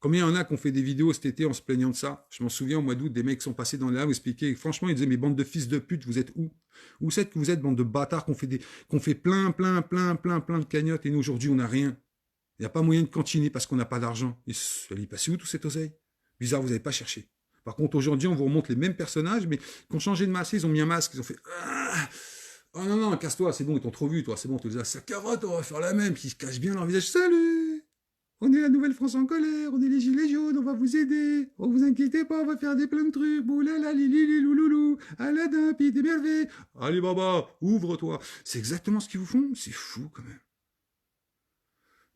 Combien il y en a qui ont fait des vidéos cet été en se plaignant de ça? Je m'en souviens, au mois d'août, des mecs sont passés dans les lives, expliquaient, franchement, ils disaient, mais bande de fils de pute, vous êtes où? Où c'est que vous êtes, bande de bâtards, qu'on fait plein de cagnottes, et nous, aujourd'hui, on n'a rien. Il n'y a pas moyen de continuer parce qu'on n'a pas d'argent. Il est passé où tout cet oseille? Bizarre, vous n'avez pas cherché. Par contre, aujourd'hui, on vous remonte les mêmes personnages, mais qui ont changé de masque, ils ont mis un masque, ils ont fait, oh non, non, casse-toi, c'est bon, ils t'ont trop vu, toi, c'est bon, tu les as, sa carotte, on va faire la même, puis ils se cachent bien leur visage, salut! On est la nouvelle France en colère, on est les gilets jaunes, on va vous aider. Oh, vous inquiétez pas, on va faire plein de trucs. Boulala, lili, louloulou, Aladdin, Pete et Merveille. Allez, baba, ouvre-toi. C'est exactement ce qu'ils vous font. C'est fou, quand même.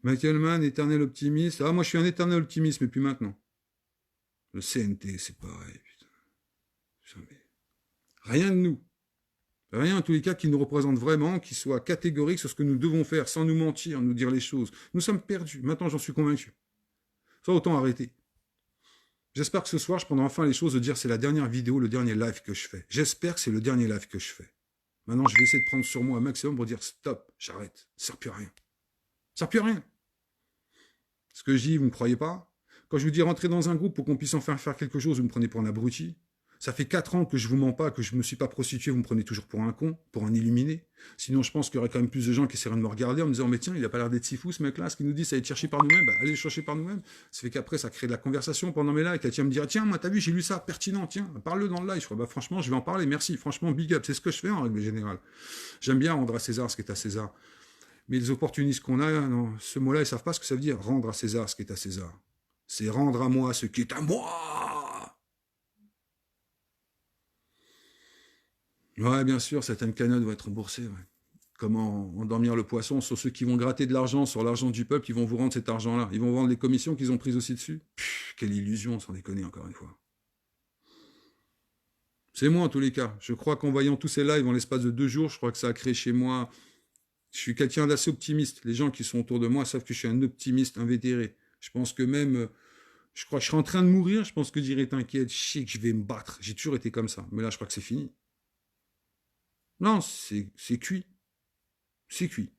Michael Mann, éternel optimiste. Ah, moi, je suis un éternel optimiste, mais plus maintenant. Le CNT, c'est pareil, putain. Jamais. Rien de nous. Rien, en tous les cas, qui nous représente vraiment, qui soit catégorique sur ce que nous devons faire, sans nous mentir, nous dire les choses. Nous sommes perdus. Maintenant, j'en suis convaincu. Ça, autant arrêter. J'espère que ce soir, je prendrai enfin les choses de dire c'est la dernière vidéo, le dernier live que je fais. J'espère que c'est le dernier live que je fais. Maintenant, je vais essayer de prendre sur moi un maximum pour dire stop, j'arrête. Ça sert plus à rien. Ça sert plus à rien. Ce que je dis, vous ne me croyez pas? Quand je vous dis rentrer dans un groupe pour qu'on puisse enfin faire quelque chose, vous me prenez pour un abruti. Ça fait 4 ans que je vous mens pas, que je me suis pas prostitué, vous me prenez toujours pour un con, pour un illuminé. Sinon, je pense qu'il y aurait quand même plus de gens qui essaieraient de me regarder en me disant, mais tiens, il a pas l'air d'être si fou, ce mec-là, ce qu'il nous dit, c'est aller chercher par nous-mêmes, bah, allez le chercher par nous-mêmes. Ça fait qu'après, ça crée de la conversation pendant mes lives, quelqu'un me dira, tiens, moi, t'as vu, j'ai lu ça, pertinent, tiens, parle-le dans le live. Je crois, bah, franchement, je vais en parler, merci, franchement, big up, c'est ce que je fais en règle générale. J'aime bien rendre à César ce qui est à César. Mais les opportunistes qu'on a, non, ce mot-là, ils savent pas ce que ça veut dire, rendre à César ce qui est à César. C'est rendre à moi ce qui est à moi. Ouais, bien sûr, certaines cagnottes vont être remboursées. Ouais. Comment endormir le poisson sur ceux qui vont gratter de l'argent, sur l'argent du peuple, ils vont vous rendre cet argent-là. Ils vont vendre les commissions qu'ils ont prises aussi dessus. Quelle illusion, sans déconner, encore une fois. C'est moi, en tous les cas. Je crois qu'en voyant tous ces lives en l'espace de 2 jours, je crois que ça a créé chez moi... Je suis quelqu'un d'assez optimiste. Les gens qui sont autour de moi savent que je suis un optimiste invétéré. Je pense que même... Je crois que je serai en train de mourir. Je pense que je dirais, t'inquiète, je sais que je vais me battre. J'ai toujours été comme ça. Mais là, je crois que c'est fini. Non, c'est cuit. C'est cuit.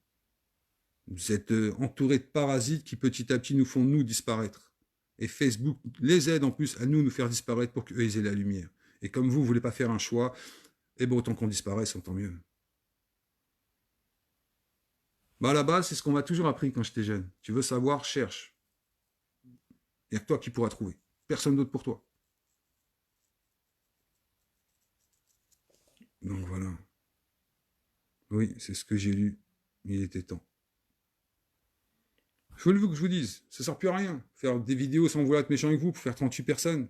Vous êtes entouré de parasites qui petit à petit nous font nous disparaître. Et Facebook les aide en plus à nous faire disparaître pour qu'eux ils aient la lumière. Et comme vous voulez pas faire un choix, eh ben autant qu'on disparaisse, tant mieux. Bah à la base, c'est ce qu'on m'a toujours appris quand j'étais jeune. Tu veux savoir, cherche. Il n'y a que toi qui pourras trouver. Personne d'autre pour toi. Donc voilà. Oui, c'est ce que j'ai lu. Il était temps. Je veux que je vous dise, ça ne sert plus à rien. Faire des vidéos sans vouloir être méchant avec vous pour faire 38 personnes.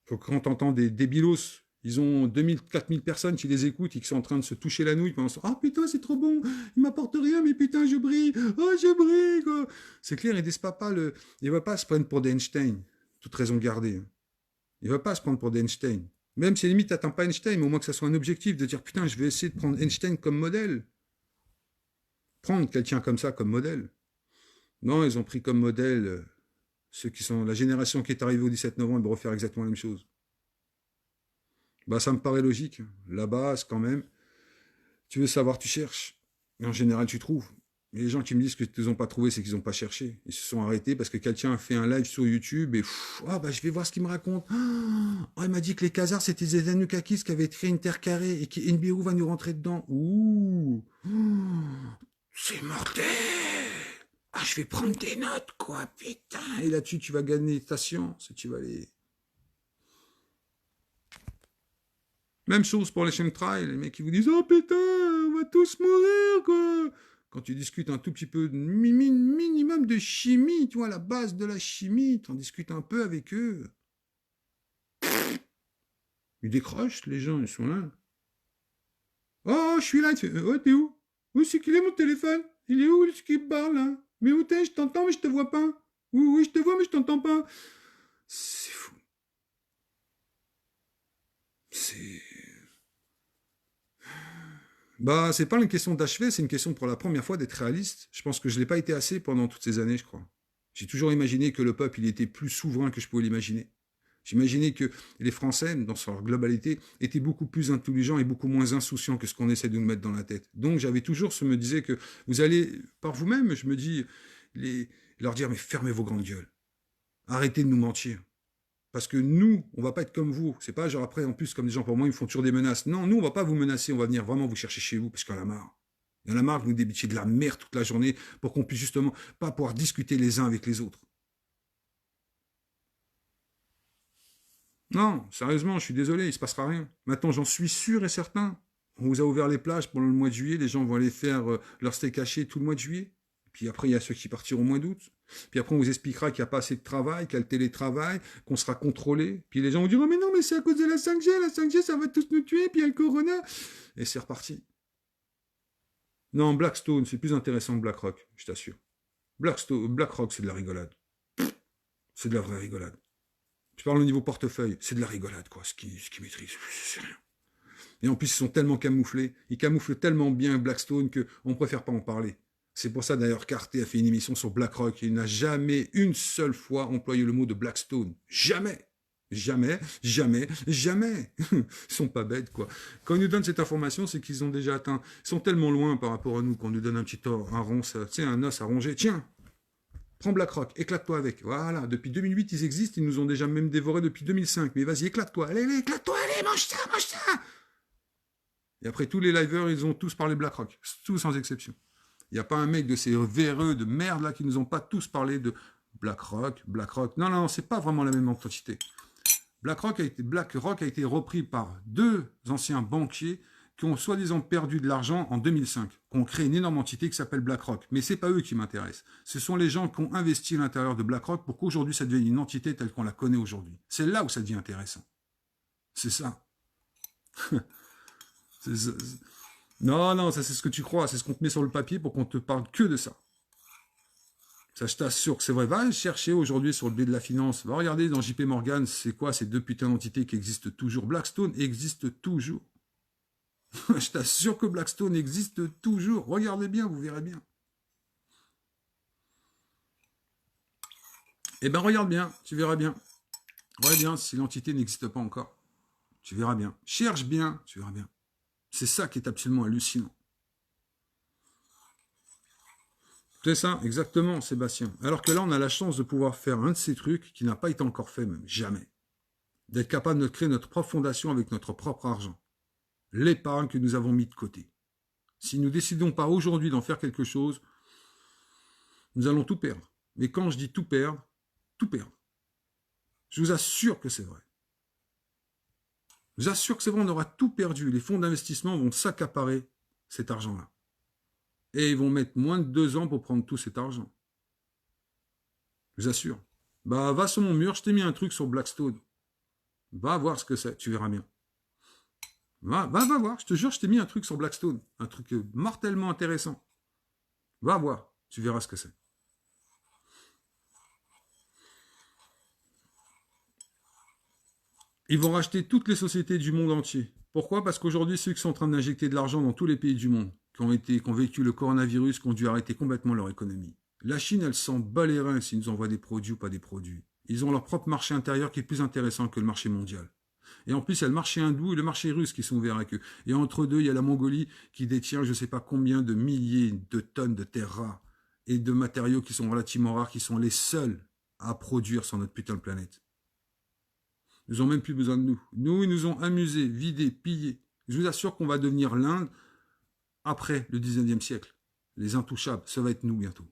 Quand t'entends des débilos, ils ont 2000, 4000 personnes qui les écoutent et qui sont en train de se toucher la nouille pendant ah putain c'est trop bon, il m'apporte rien mais putain je brille, oh je brille quoi. C'est clair, il ne va pas se prendre pour des Einstein, toute raison gardée. Il ne va pas se prendre pour des Einstein. Même si limite t'atteins pas Einstein, mais au moins que ça soit un objectif de dire putain je vais essayer de prendre Einstein comme modèle. Prendre quelqu'un comme ça comme modèle. Non, ils ont pris comme modèle ceux qui sont la génération qui est arrivée au 17 novembre de refaire exactement la même chose. Bah, ça me paraît logique. La base, quand même, tu veux savoir, tu cherches. Et en général, tu trouves. Et les gens qui me disent que tu ne les ont pas trouvés, c'est qu'ils n'ont pas cherché. Ils se sont arrêtés parce que quelqu'un a fait un live sur YouTube et je vais voir ce qu'il me raconte. Oh, il m'a dit que les Khazars, c'était des Anunnakis qui avaient créé une terre carrée et que Nibiru va nous rentrer dedans. Ouh, c'est mortel. Ah, je vais prendre des notes, quoi, putain. Et là-dessus, tu vas gagner ta science. Tu vas aller... Même chose pour les chemtrails, les mecs qui vous disent « Oh putain, on va tous mourir, quoi !» Quand tu discutes un tout petit peu, minimum de chimie, tu vois, la base de la chimie, tu en discutes un peu avec eux. Ils décrochent, les gens, ils sont là. « Oh, je suis là. » Tu fais « Oh, t'es où ? Où c'est qu'il est mon téléphone ? Il est où, ce qui me parle, là ? Mais où t'es ? Je t'entends, mais je te vois pas. Oui, je te vois, mais je t'entends pas. » C'est fou. C'est... Bah, c'est pas une question d'achever, c'est une question pour la première fois d'être réaliste. Je pense que je ne l'ai pas été assez pendant toutes ces années, je crois. J'ai toujours imaginé que le peuple, il était plus souverain que je pouvais l'imaginer. J'imaginais que les Français, dans leur globalité, étaient beaucoup plus intelligents et beaucoup moins insouciants que ce qu'on essaie de nous mettre dans la tête. Donc j'avais toujours me disais que vous allez, par vous-même, je me dis, leur dire, mais fermez vos grandes gueules. Arrêtez de nous mentir. Parce que nous, on va pas être comme vous. C'est pas genre après, en plus, comme des gens pour moi, ils me font toujours des menaces. Non, nous, on va pas vous menacer, on va venir vraiment vous chercher chez vous, parce qu'on en a marre. Il y en a marre que vous débitiez de la merde toute la journée pour qu'on puisse justement pas pouvoir discuter les uns avec les autres. Non, sérieusement, je suis désolé, il se passera rien. Maintenant, j'en suis sûr et certain. On vous a ouvert les plages pendant le mois de juillet, les gens vont aller faire leur steak haché tout le mois de juillet. Puis après, il y a ceux qui partiront au mois d'août. Puis après, on vous expliquera qu'il n'y a pas assez de travail, qu'il y a le télétravail, qu'on sera contrôlé. Puis les gens vont dire, oh mais non, mais c'est à cause de la 5G, ça va tous nous tuer, puis il y a le corona. Et c'est reparti. Non, Blackstone, c'est plus intéressant que BlackRock, je t'assure. BlackRock, c'est de la rigolade. C'est de la vraie rigolade. Tu parles au niveau portefeuille, c'est de la rigolade, quoi, ce qui maîtrise, c'est rien. Et en plus, ils sont tellement camouflés, ils camouflent tellement bien Blackstone qu'on préfère pas en parler. C'est pour ça d'ailleurs qu'Arte a fait une émission sur BlackRock. Il n'a jamais une seule fois employé le mot de Blackstone. Jamais. Jamais, jamais, jamais. Ils sont pas bêtes, quoi. Quand ils nous donnent cette information, c'est qu'ils ont déjà atteint. Ils sont tellement loin par rapport à nous qu'on nous donne un petit un os à ronger. Tiens, prends BlackRock, éclate-toi avec. Voilà, depuis 2008, ils existent. Ils nous ont déjà même dévoré depuis 2005. Mais vas-y, éclate-toi. Allez, éclate-toi, allez, mange ça, mange ça. Et après, tous les liveurs, ils ont tous parlé BlackRock. Tous sans exception. Il n'y a pas un mec de ces véreux de merde là qui nous ont pas tous parlé de BlackRock. Non, non, c'est pas vraiment la même entité. BlackRock a été repris par deux anciens banquiers qui ont soi-disant perdu de l'argent en 2005, qui ont créé une énorme entité qui s'appelle BlackRock. Mais c'est pas eux qui m'intéressent. Ce sont les gens qui ont investi à l'intérieur de BlackRock pour qu'aujourd'hui ça devienne une entité telle qu'on la connaît aujourd'hui. C'est là où ça devient intéressant. C'est ça. Non, non, ça c'est ce que tu crois, c'est ce qu'on te met sur le papier pour qu'on te parle que de ça. Ça, je t'assure que c'est vrai. Va chercher aujourd'hui sur le blé de la finance. Va regarder dans JP Morgan, c'est quoi ces deux putains d'entités qui existent toujours. Blackstone existe toujours. Je t'assure que Blackstone existe toujours. Regardez bien, vous verrez bien. Eh ben, regarde bien, tu verras bien. Regarde bien si l'entité n'existe pas encore. Tu verras bien. Cherche bien, tu verras bien. C'est ça qui est absolument hallucinant. C'est ça, exactement, Sébastien. Alors que là, on a la chance de pouvoir faire un de ces trucs qui n'a pas été encore fait, même jamais. D'être capable de créer notre propre fondation avec notre propre argent. L'épargne que nous avons mis de côté. Si nous décidons pas aujourd'hui d'en faire quelque chose, nous allons tout perdre. Mais quand je dis tout perdre, tout perdre. Je vous assure que c'est vrai. Je vous assure que c'est vrai, on aura tout perdu. Les fonds d'investissement vont s'accaparer cet argent-là. Et ils vont mettre moins de 2 ans pour prendre tout cet argent. Je vous assure. Bah, va sur mon mur, je t'ai mis un truc sur Blackstone. Va voir ce que c'est, tu verras bien. Va voir, je te jure, je t'ai mis un truc sur Blackstone. Un truc mortellement intéressant. Va voir, tu verras ce que c'est. Ils vont racheter toutes les sociétés du monde entier. Pourquoi? Parce qu'aujourd'hui, ceux qui sont en train d'injecter de l'argent dans tous les pays du monde, qui ont vécu le coronavirus, qui ont dû arrêter complètement leur économie. La Chine, elle s'en bat les reins s'ils nous envoient des produits ou pas des produits. Ils ont leur propre marché intérieur qui est plus intéressant que le marché mondial. Et en plus, il y a le marché hindou et le marché russe qui sont ouverts avec eux. Et entre deux, il y a la Mongolie qui détient je ne sais pas combien de milliers de tonnes de terres rares et de matériaux qui sont relativement rares, qui sont les seuls à produire sur notre putain de planète. Ils n'ont même plus besoin de nous. Nous, ils nous ont amusés, vidés, pillés. Je vous assure qu'on va devenir l'Inde après le 19e siècle. Les intouchables, ça va être nous bientôt.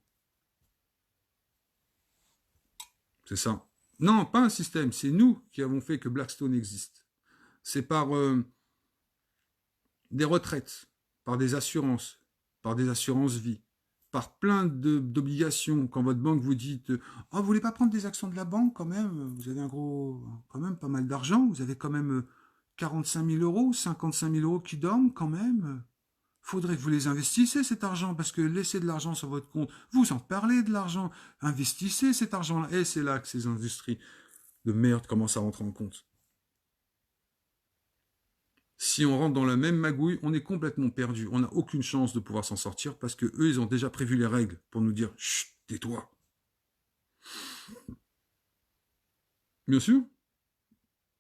C'est ça. Non, pas un système, c'est nous qui avons fait que Blackstone existe. C'est par des retraites, par des assurances vie, par plein d'obligations. Quand votre banque vous dit « Oh, vous voulez pas prendre des actions de la banque quand même? Vous avez quand même pas mal d'argent, vous avez quand même 45 000 euros, 55 000 euros qui dorment quand même. Faudrait que vous les investissiez cet argent, parce que laissez de l'argent sur votre compte, vous en parlez de l'argent, investissez cet argent-là. » Et c'est là que ces industries de merde commencent à rentrer en compte. Si on rentre dans la même magouille, on est complètement perdu. On n'a aucune chance de pouvoir s'en sortir parce que eux, ils ont déjà prévu les règles pour nous dire « Chut, tais-toi ». Bien sûr,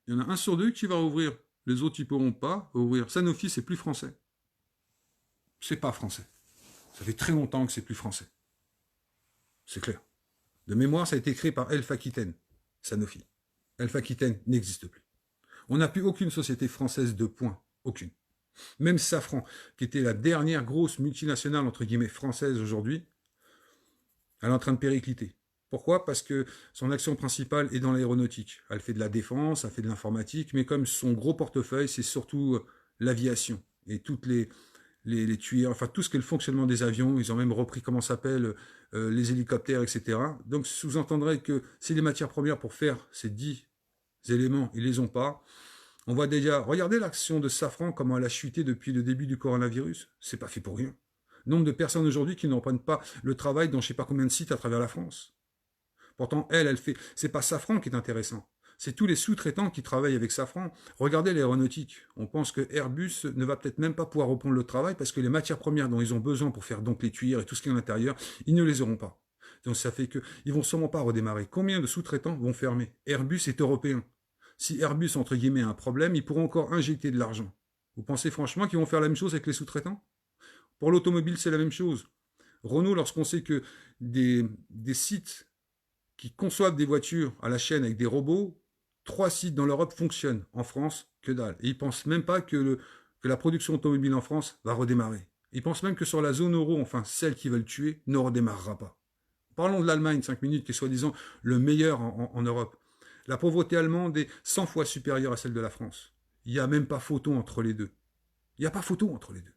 il y en a 1 sur 2 qui va ouvrir. Les autres, ils pourront pas ouvrir. Sanofi, c'est plus français. C'est pas français. Ça fait très longtemps que c'est plus français. C'est clair. De mémoire, ça a été créé par Elf Aquitaine. Sanofi. Alpha Aquitaine n'existe plus. On n'a plus aucune société française de poing. Aucune. Même Safran, qui était la dernière grosse multinationale, entre guillemets, française aujourd'hui, elle est en train de péricliter. Pourquoi? Parce que son action principale est dans l'aéronautique. Elle fait de la défense, elle fait de l'informatique, mais comme son gros portefeuille, c'est surtout l'aviation et toutes les tuyaux, enfin tout ce qui est le fonctionnement des avions. Ils ont même repris comment s'appellent les hélicoptères, etc. Donc sous-entendrait que si les matières premières pour faire ces 10 éléments, ils les ont pas. On voit déjà, regardez l'action de Safran, comment elle a chuté depuis le début du coronavirus. C'est pas fait pour rien. Nombre de personnes aujourd'hui qui ne reprennent pas le travail dans je sais pas combien de sites à travers la France. Pourtant, elle fait. C'est pas Safran qui est intéressant. C'est tous les sous-traitants qui travaillent avec Safran. Regardez l'aéronautique. On pense que Airbus ne va peut-être même pas pouvoir reprendre le travail parce que les matières premières dont ils ont besoin pour faire donc les tuyères et tout ce qui est à l'intérieur, ils ne les auront pas. Donc ça fait qu'ils vont sûrement pas redémarrer. Combien de sous-traitants vont fermer? Airbus est européen. Si Airbus, entre guillemets, a un problème, ils pourront encore injecter de l'argent. Vous pensez franchement qu'ils vont faire la même chose avec les sous-traitants? Pour l'automobile, c'est la même chose. Renault, lorsqu'on sait que des sites qui conçoivent des voitures à la chaîne avec des robots, 3 sites dans l'Europe fonctionnent. En France, que dalle. Et ils pensent même pas que la production automobile en France va redémarrer. Ils pensent même que sur la zone euro, enfin celle qui va le tuer, ne redémarrera pas. Parlons de l'Allemagne, 5 minutes, qui est soi-disant le meilleur en Europe. La pauvreté allemande est 100 fois supérieure à celle de la France. Il n'y a même pas photo entre les deux. Il n'y a pas photo entre les deux.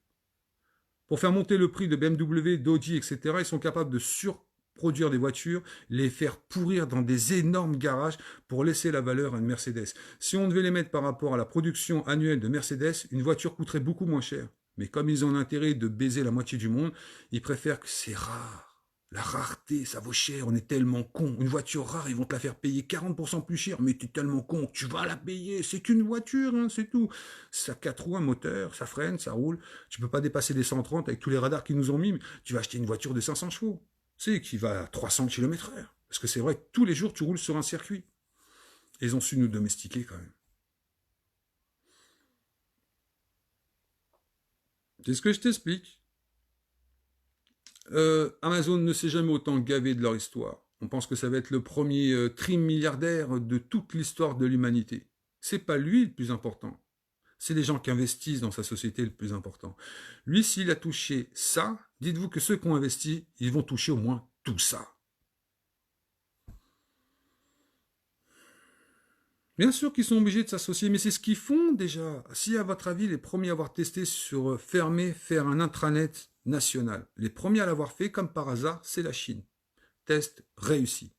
Pour faire monter le prix de BMW, d'Audi, etc., ils sont capables de surproduire des voitures, les faire pourrir dans des énormes garages pour laisser la valeur à une Mercedes. Si on devait les mettre par rapport à la production annuelle de Mercedes, une voiture coûterait beaucoup moins cher. Mais comme ils ont l'intérêt de baiser la moitié du monde, ils préfèrent que c'est rare. La rareté, ça vaut cher, on est tellement con. Une voiture rare, ils vont te la faire payer 40% plus cher, mais t'es tellement con, tu vas la payer, c'est qu'une voiture, hein, c'est tout. Ça 4 roues, un moteur, ça freine, ça roule. Tu peux pas dépasser les 130 avec tous les radars qu'ils nous ont mis, mais tu vas acheter une voiture de 500 chevaux. C'est qui va à 300 km/h. Parce que c'est vrai que tous les jours, tu roules sur un circuit. Et ils ont su nous domestiquer quand même. C'est ce que je t'explique. Amazon ne s'est jamais autant gavé de leur histoire. On pense que ça va être le premier trimilliardaire de toute l'histoire de l'humanité. C'est pas lui le plus important. C'est les gens qui investissent dans sa société le plus important. Lui, s'il a touché ça, dites-vous que ceux qui ont investi, ils vont toucher au moins tout ça. Bien sûr qu'ils sont obligés de s'associer, mais c'est ce qu'ils font déjà. Si, à votre avis, les premiers à avoir testé sur faire un intranet national, les premiers à l'avoir fait, comme par hasard, c'est la Chine. Test réussi.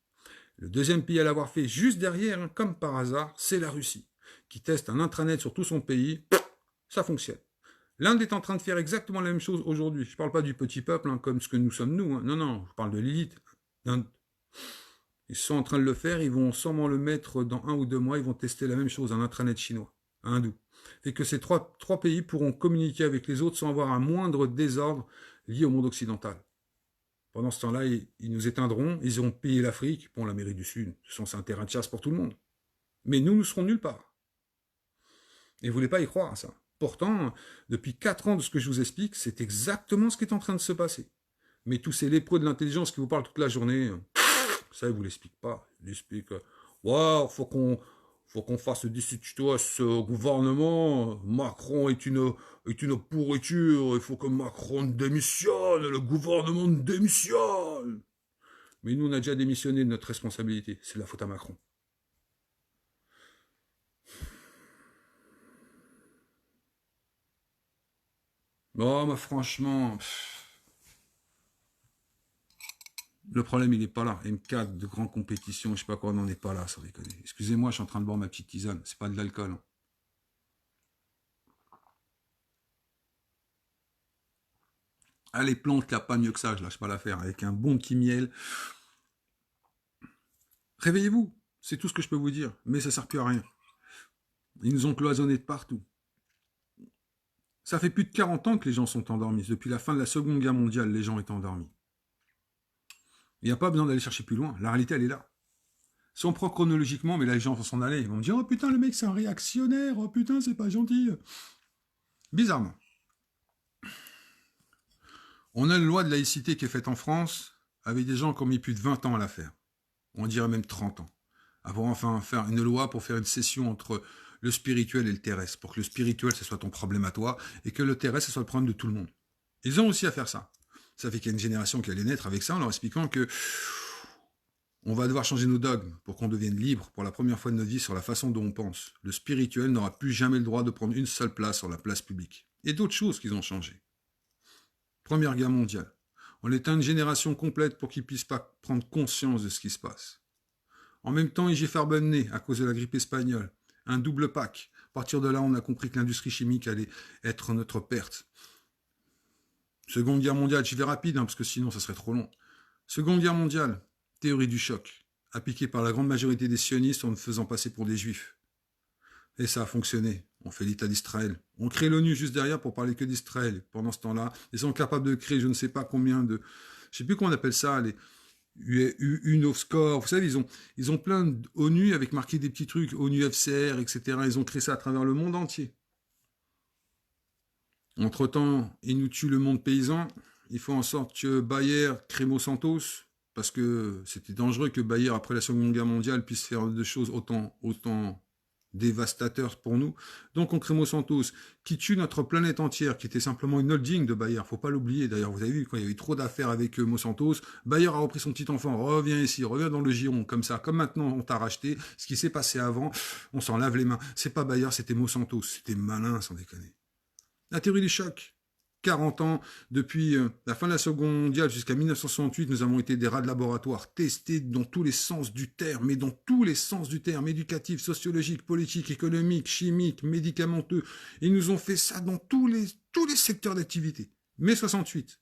Le deuxième pays à l'avoir fait juste derrière, comme par hasard, c'est la Russie, qui teste un intranet sur tout son pays. Ça fonctionne. L'Inde est en train de faire exactement la même chose aujourd'hui. Je ne parle pas du petit peuple, comme ce que nous sommes nous. Non, non, je parle de l'élite. Ils sont en train de le faire, ils vont sûrement le mettre dans 1 ou 2 mois, ils vont tester la même chose, un intranet chinois, hindou. Et que ces trois pays pourront communiquer avec les autres sans avoir un moindre désordre lié au monde occidental. Pendant ce temps-là, ils nous éteindront, ils auront pillé l'Afrique, bon, l'Amérique du Sud, c'est un terrain de chasse pour tout le monde. Mais nous serons nulle part. Et vous ne voulez pas y croire à ça. Pourtant, depuis 4 ans de ce que je vous explique, c'est exactement ce qui est en train de se passer. Mais tous ces lépreux de l'intelligence qui vous parlent toute la journée... Ça, il ne vous l'explique pas. Il explique, ouais, faut qu'on fasse destituer ce gouvernement. Macron est une pourriture. Il faut que Macron démissionne. Le gouvernement démissionne. Mais nous, on a déjà démissionné de notre responsabilité. C'est la faute à Macron. Bon, mais franchement... Le problème, il n'est pas là. M4, de grande compétition, je ne sais pas quoi, on n'en est pas là, sans déconner. Excusez-moi, je suis en train de boire ma petite tisane. C'est pas de l'alcool. Ah, les plantes, là, pas mieux que ça, je lâche pas l'affaire. Avec un bon petit miel. Réveillez-vous. C'est tout ce que je peux vous dire. Mais ça ne sert plus à rien. Ils nous ont cloisonnés de partout. Ça fait plus de 40 ans que les gens sont endormis. Depuis la fin de la Seconde Guerre mondiale, les gens étaient endormis. Il n'y a pas besoin d'aller chercher plus loin. La réalité, elle est là. Si on prend chronologiquement, mais là, les gens vont s'en aller. Ils vont me dire, oh putain, le mec, c'est un réactionnaire. Oh putain, c'est pas gentil. Bizarrement. On a une loi de laïcité qui est faite en France avec des gens qui ont mis plus de 20 ans à la faire. On dirait même 30 ans. Avoir enfin faire une loi pour faire une cession entre le spirituel et le terrestre, pour que le spirituel, ce soit ton problème à toi, et que le terrestre, ce soit le problème de tout le monde. Ils ont aussi à faire ça. Ça fait qu'il y a une génération qui allait naître avec ça, en leur expliquant que on va devoir changer nos dogmes pour qu'on devienne libre pour la première fois de notre vie sur la façon dont on pense. Le spirituel n'aura plus jamais le droit de prendre une seule place sur la place publique. Et d'autres choses qu'ils ont changé. Première guerre mondiale. On est une génération complète pour qu'ils ne puissent pas prendre conscience de ce qui se passe. En même temps, IG Farben naît à cause de la grippe espagnole. Un double pack. À partir de là, on a compris que l'industrie chimique allait être notre perte. Seconde guerre mondiale, j'y vais rapide, parce que sinon ça serait trop long. Seconde guerre mondiale, théorie du choc, appliquée par la grande majorité des sionistes en nous faisant passer pour des juifs. Et ça a fonctionné. On fait l'État d'Israël. On crée l'ONU juste derrière pour parler que d'Israël. Pendant ce temps-là, ils sont capables de créer je ne sais pas combien de... Je ne sais plus comment on appelle ça, les UNOSCOR. Vous savez, ils ont plein d'ONU avec marqué des petits trucs, ONU FCR, etc. Ils ont créé ça à travers le monde entier. Entre-temps, ils nous tuent le monde paysan. Il faut en sorte que Bayer crée Monsanto, parce que c'était dangereux que Bayer, après la Seconde Guerre mondiale, puisse faire des choses autant dévastateurs pour nous. Donc on crée Monsanto, qui tue notre planète entière, qui était simplement une holding de Bayer. Faut pas l'oublier. D'ailleurs, vous avez vu, quand il y avait trop d'affaires avec Monsanto, Bayer a repris son petit enfant, reviens ici, reviens dans le giron, comme ça. Comme maintenant, on t'a racheté. Ce qui s'est passé avant, on s'en lave les mains. C'est pas Bayer, c'était Monsanto. C'était malin, sans déconner. La théorie du choc. 40 ans, depuis la fin de la Seconde mondiale jusqu'à 1968, nous avons été des rats de laboratoire, testés dans tous les sens du terme, mais dans tous les sens du terme, éducatif, sociologique, politique, économique, chimique, médicamenteux. Ils nous ont fait ça dans tous les secteurs d'activité. Mai 68.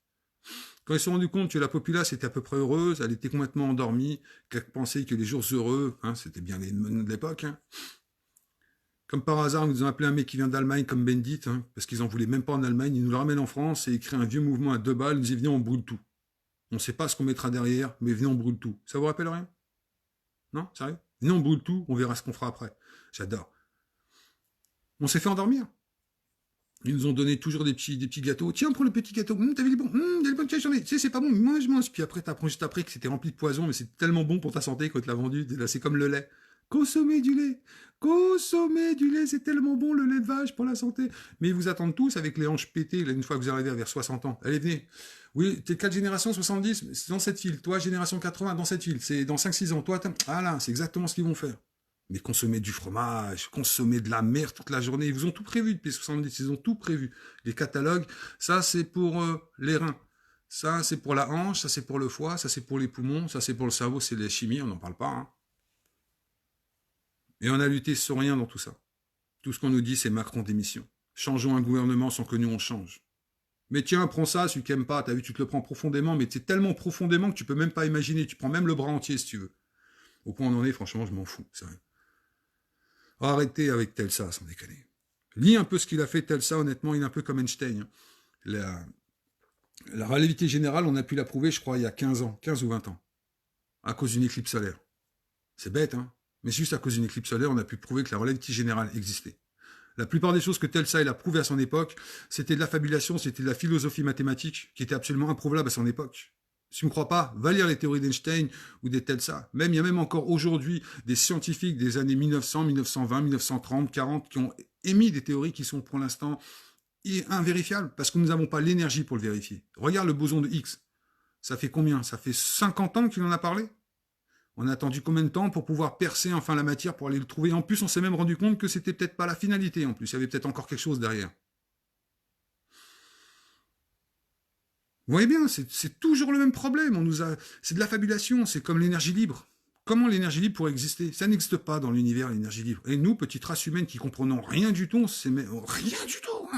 Quand ils se sont rendus compte que la populace était à peu près heureuse, elle était complètement endormie, qu'elle pensait que les jours heureux, c'était bien les de l'époque, Comme par hasard, ils nous ont appelé un mec qui vient d'Allemagne comme Bendit, parce qu'ils en voulaient même pas en Allemagne. Ils nous le ramènent en France et ils créent un vieux mouvement à 2 balles. Ils nous disent, venez, on brûle tout. On ne sait pas ce qu'on mettra derrière, mais venez, on brûle tout. Ça vous rappelle rien? Non? Sérieux? Venez, on brûle tout, on verra ce qu'on fera après. J'adore. On s'est fait endormir. Ils nous ont donné toujours des petits gâteaux. Tiens, prends le petit gâteau. T'as vu les bons? Les bonnes j'en ai. Tu sais, c'est pas bon, mais mange. Puis après, t'apprends juste après que c'était rempli de poison, mais c'est tellement bon pour ta santé quand tu l'as vendu. Là, c'est comme le lait. Consommez du lait. Consommez du lait, c'est tellement bon le lait de vache pour la santé. Mais ils vous attendent tous avec les hanches pétées, là, une fois que vous arrivez vers 60 ans. Allez, venez. Oui, t'es 4 générations 70, c'est dans cette file. Toi, génération 80, dans cette file. C'est dans 5-6 ans. Toi, ah là, c'est exactement ce qu'ils vont faire. Mais consommez du fromage, consommez de la merde toute la journée. Ils vous ont tout prévu depuis 70, ils ont tout prévu. Les catalogues, ça c'est pour les reins. Ça c'est pour la hanche, ça c'est pour le foie, ça c'est pour les poumons, ça c'est pour le cerveau, c'est la chimie, on n'en parle pas. Et on a lutté sur rien dans tout ça. Tout ce qu'on nous dit, c'est Macron démission. Changeons un gouvernement sans que nous on change. Mais tiens, prends ça, celui qui aime pas, t'as vu, tu te le prends profondément, mais c'est tellement profondément que tu peux même pas imaginer. Tu prends même le bras entier si tu veux. Au point où on en est, franchement, je m'en fous, c'est vrai. Arrêtez avec Telsa, sans déconner. Lis un peu ce qu'il a fait, Telsa, honnêtement, il est un peu comme Einstein. La relativité générale, on a pu la prouver, je crois, il y a 15 ans, 15 ou 20 ans, à cause d'une éclipse solaire. C'est bête, mais juste à cause d'une éclipse solaire, on a pu prouver que la relativité générale existait. La plupart des choses que Telsa il a prouvées à son époque, c'était de la fabulation, c'était de la philosophie mathématique, qui était absolument improuvable à son époque. Si tu ne me crois pas, va lire les théories d'Einstein ou des Telsa. Il y a même encore aujourd'hui des scientifiques des années 1900, 1920, 1930, 40 qui ont émis des théories qui sont pour l'instant invérifiables parce que nous n'avons pas l'énergie pour le vérifier. Regarde le boson de Higgs. Ça fait combien? Ça fait 50 ans qu'il en a parlé? On a attendu combien de temps pour pouvoir percer enfin la matière pour aller le trouver? En plus, on s'est même rendu compte que c'était peut-être pas la finalité en plus. Il y avait peut-être encore quelque chose derrière. Vous voyez bien, c'est toujours le même problème. C'est de la fabulation, c'est comme l'énergie libre. Comment l'énergie libre pourrait exister? Ça n'existe pas dans l'univers, l'énergie libre. Et nous, petite race humaine qui comprenons rien du tout, rien du tout.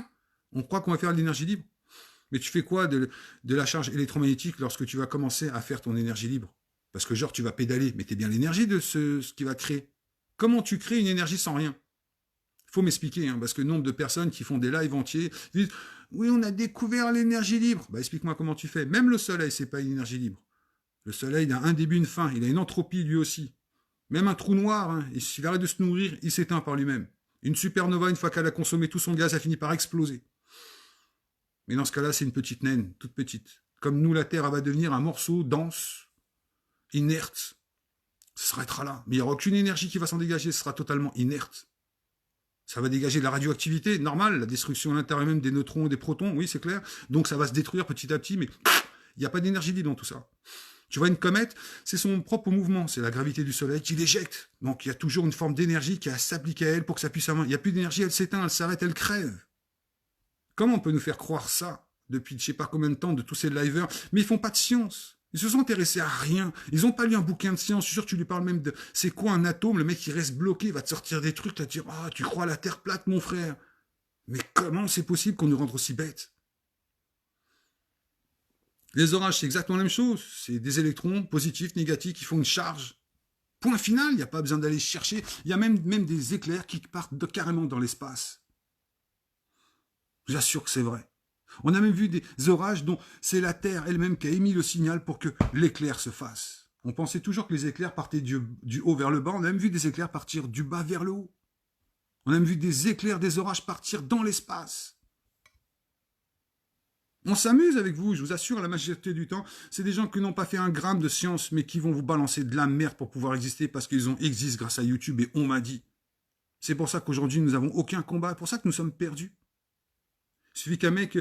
On croit qu'on va faire de l'énergie libre. Mais tu fais quoi de la charge électromagnétique lorsque tu vas commencer à faire ton énergie libre? Parce que genre, tu vas pédaler, mais t'es bien l'énergie de ce qui va créer. Comment tu crées une énergie sans rien? Il faut m'expliquer, parce que le nombre de personnes qui font des lives entiers disent « Oui, on a découvert l'énergie libre. » Explique-moi comment tu fais. Même le soleil, c'est pas une énergie libre. Le soleil, il a un début, une fin. Il a une entropie, lui aussi. Même un trou noir, s'il arrête de se nourrir, il s'éteint par lui-même. Une supernova, une fois qu'elle a consommé tout son gaz, elle finit par exploser. Mais dans ce cas-là, c'est une petite naine, toute petite. Comme nous, la Terre, elle va devenir un morceau dense, inerte. Ça s'arrêtera là. Mais il n'y aura aucune énergie qui va s'en dégager, ce sera totalement inerte. Ça va dégager de la radioactivité, normal, la destruction à l'intérieur même des neutrons et des protons, oui, c'est clair. Donc ça va se détruire petit à petit, mais il n'y a pas d'énergie libre dans tout ça. Tu vois, une comète, c'est son propre mouvement, c'est la gravité du Soleil qui l'éjecte. Donc il y a toujours une forme d'énergie qui a à s'appliquer à elle pour que ça puisse avoir. Il n'y a plus d'énergie, elle s'éteint, elle s'arrête, elle crève. Comment on peut nous faire croire ça depuis je ne sais pas combien de temps de tous ces liveurs? Mais ils font pas de science. Ils se sont intéressés à rien. Ils n'ont pas lu un bouquin de science. Je suis sûr que tu lui parles même de c'est quoi un atome. Le mec, il reste bloqué, il va te sortir des trucs, là, te dire ah, tu crois à la Terre plate, mon frère? Mais comment c'est possible qu'on nous rende aussi bêtes? Les orages, c'est exactement la même chose. C'est des électrons positifs, négatifs, qui font une charge. Point final, il n'y a pas besoin d'aller chercher. Il y a même des éclairs qui partent carrément dans l'espace. Je vous assure que c'est vrai. On a même vu des orages dont c'est la Terre elle-même qui a émis le signal pour que l'éclair se fasse. On pensait toujours que les éclairs partaient du haut vers le bas. On a même vu des éclairs partir du bas vers le haut. On a même vu des éclairs, des orages partir dans l'espace. On s'amuse avec vous, je vous assure, la majorité du temps, c'est des gens qui n'ont pas fait un gramme de science, mais qui vont vous balancer de la merde pour pouvoir exister parce qu'ils existent grâce à YouTube et on m'a dit. C'est pour ça qu'aujourd'hui, nous n'avons aucun combat, c'est pour ça que nous sommes perdus. Il suffit qu'un mec,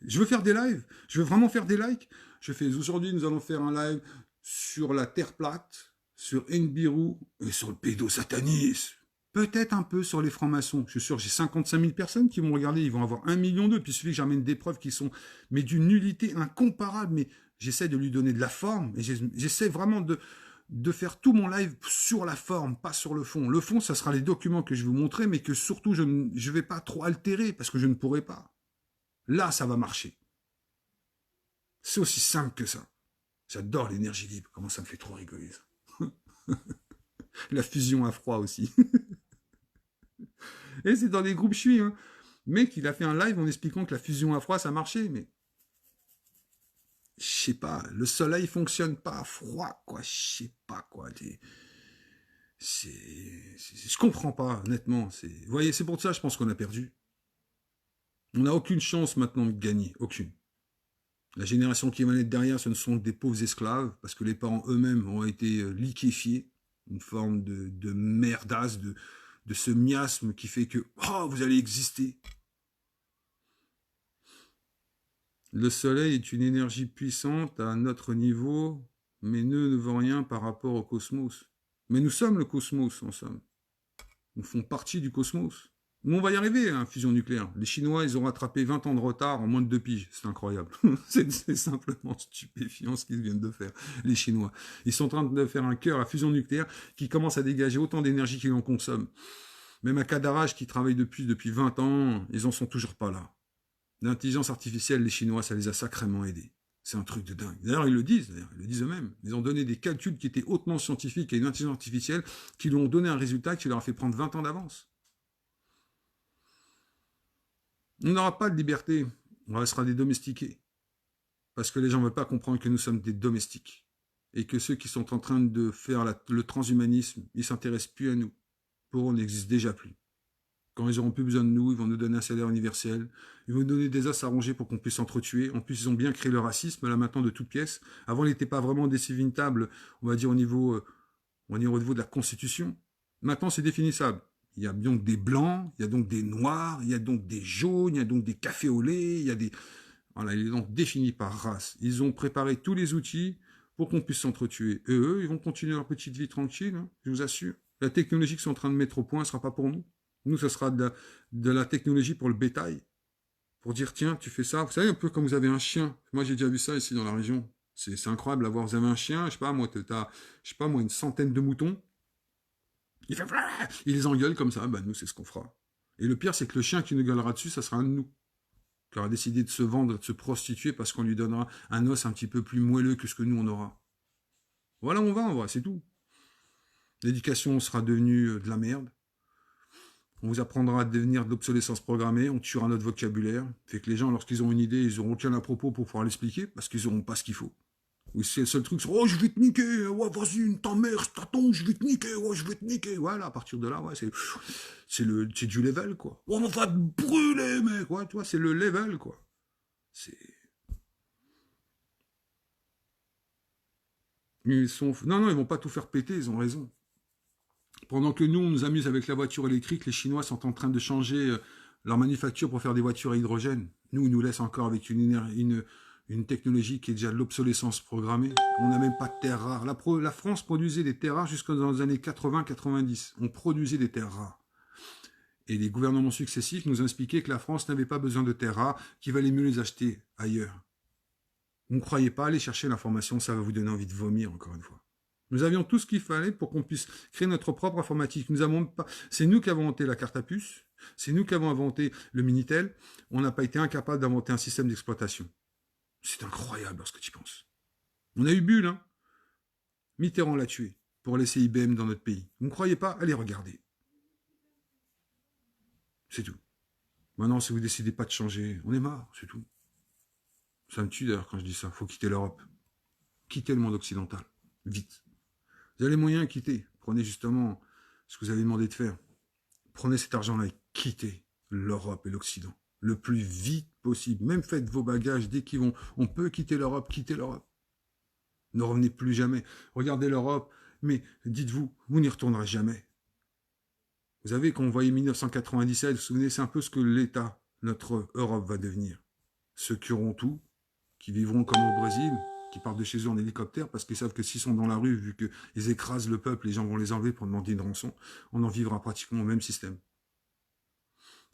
je veux faire des lives, je veux vraiment faire des likes. Je fais, aujourd'hui, nous allons faire un live sur la Terre plate, sur Nibiru et sur le pédosatanisme. Peut-être un peu sur les francs-maçons. Je suis sûr, j'ai 55 000 personnes qui vont regarder, ils vont avoir 1 million d'eux. Puis il suffit que j'amène des preuves qui sont, mais d'une nullité incomparable. Mais j'essaie de lui donner de la forme et j'essaie vraiment de faire tout mon live sur la forme, pas sur le fond. Le fond, ça sera les documents que je vais vous montrer, mais que surtout, je ne vais pas trop altérer parce que je ne pourrai pas. Là, ça va marcher. C'est aussi simple que ça. J'adore l'énergie libre. Comment ça me fait trop rigoler, ça. La fusion à froid aussi. Et c'est dans les groupes je suis. Hein. Mec, il a fait un live en expliquant que la fusion à froid, ça marchait. Mais je sais pas, le soleil fonctionne pas à froid, quoi. Je sais pas, quoi. Je comprends pas, honnêtement. Vous voyez, c'est pour ça, je pense qu'on a perdu. On n'a aucune chance maintenant de gagner, aucune. La génération qui va naître derrière, ce ne sont que des pauvres esclaves, parce que les parents eux-mêmes ont été liquéfiés, une forme de merdasse, de ce miasme qui fait que oh, vous allez exister. Le soleil est une énergie puissante à notre niveau, mais ne vaut rien par rapport au cosmos. Mais nous sommes le cosmos, en somme. Nous faisons partie du cosmos. Nous, on va y arriver à la fusion nucléaire. Les Chinois, ils ont rattrapé 20 ans de retard en moins de 2 piges. C'est incroyable. C'est simplement stupéfiant ce qu'ils viennent de faire, les Chinois. Ils sont en train de faire un cœur à fusion nucléaire qui commence à dégager autant d'énergie qu'ils en consomment. Même à Cadarache, qui travaille depuis 20 ans, ils en sont toujours pas là. L'intelligence artificielle, les Chinois, ça les a sacrément aidés. C'est un truc de dingue. D'ailleurs, ils le disent eux-mêmes. Ils ont donné des calculs qui étaient hautement scientifiques à une intelligence artificielle qui lui ont donné un résultat qui leur a fait prendre 20 ans d'avance. On n'aura pas de liberté, on restera des domestiqués. Parce que les gens ne veulent pas comprendre que nous sommes des domestiques. Et que ceux qui sont en train de faire le transhumanisme, ils ne s'intéressent plus à nous. Pour eux, on n'existe déjà plus. Quand ils n'auront plus besoin de nous, ils vont nous donner un salaire universel. Ils vont nous donner des os à ronger pour qu'on puisse s'entretuer. En plus, ils ont bien créé le racisme, là maintenant, de toutes pièces. Avant, il n'était pas vraiment définissable, on va dire, au niveau de la Constitution. Maintenant, c'est définissable. Il y a donc des blancs, il y a donc des noirs, il y a donc des jaunes, il y a donc des cafés au lait, il y a des... Voilà, il est donc défini par race. Ils ont préparé tous les outils pour qu'on puisse s'entretuer. Et eux, ils vont continuer leur petite vie tranquille, hein, je vous assure. La technologie qu'ils sont en train de mettre au point ne sera pas pour nous. Nous, ce sera de la technologie pour le bétail. Pour dire, tiens, tu fais ça. Vous savez, un peu comme vous avez un chien. Moi, j'ai déjà vu ça ici dans la région. C'est incroyable d'avoir, vous avez un chien, je sais pas, moi, une centaine de moutons. Il fait, il les engueule comme ça, bah nous c'est ce qu'on fera. Et le pire c'est que le chien qui nous gueulera dessus, ça sera un de nous. Qui aura décidé de se vendre, de se prostituer parce qu'on lui donnera un os un petit peu plus moelleux que ce que nous on aura. Voilà on va, c'est tout. L'éducation sera devenue de la merde. On vous apprendra à devenir de l'obsolescence programmée, on tuera notre vocabulaire. Fait que les gens, lorsqu'ils ont une idée, ils auront aucun à propos pour pouvoir l'expliquer, parce qu'ils n'auront pas ce qu'il faut. Oui, c'est le seul truc, c'est « Oh, je vais te niquer, ouais, vas-y, ta mère, t'attends, je vais te niquer, ouais, je vais te niquer. » Voilà, à partir de là, ouais, c'est du level, quoi. « Oh, on va te brûler, mec. » Ouais, tu vois, c'est le level, quoi. Non, ils vont pas tout faire péter, ils ont raison. Pendant que nous, on nous amuse avec la voiture électrique, les Chinois sont en train de changer leur manufacture pour faire des voitures à hydrogène. Nous, ils nous laissent encore avec une technologie qui est déjà de l'obsolescence programmée. On n'a même pas de terres rares. La France produisait des terres rares jusqu'aux dans les années 80-90. On produisait des terres rares. Et les gouvernements successifs nous ont expliqué que la France n'avait pas besoin de terres rares, qu'il valait mieux les acheter ailleurs. Vous ne croyez pas, allez chercher l'information, ça va vous donner envie de vomir, encore une fois. Nous avions tout ce qu'il fallait pour qu'on puisse créer notre propre informatique. C'est nous qui avons inventé la carte à puce, c'est nous qui avons inventé le Minitel, on n'a pas été incapable d'inventer un système d'exploitation. C'est incroyable lorsque tu y penses. On a eu Bull, hein. Mitterrand l'a tué pour laisser IBM dans notre pays. Vous ne croyez pas? Allez regarder. C'est tout. Maintenant, si vous décidez pas de changer, on est mort, c'est tout. Ça me tue d'ailleurs quand je dis ça. Faut quitter l'Europe. Quitter le monde occidental. Vite. Vous avez les moyens, quitter. Prenez justement ce que vous avez demandé de faire. Prenez cet argent-là et quittez l'Europe et l'Occident. Le plus vite possible. Même faites vos bagages dès qu'ils vont. On peut quitter l'Europe, quittez l'Europe. Ne revenez plus jamais. Regardez l'Europe, mais dites-vous, vous n'y retournerez jamais. Vous savez, quand on voyait 1997, vous vous souvenez, c'est un peu ce que l'État, notre Europe, va devenir. Ceux qui auront tout, qui vivront comme au Brésil, qui partent de chez eux en hélicoptère, parce qu'ils savent que s'ils sont dans la rue, vu qu'ils écrasent le peuple, les gens vont les enlever pour demander une rançon, on en vivra pratiquement au même système.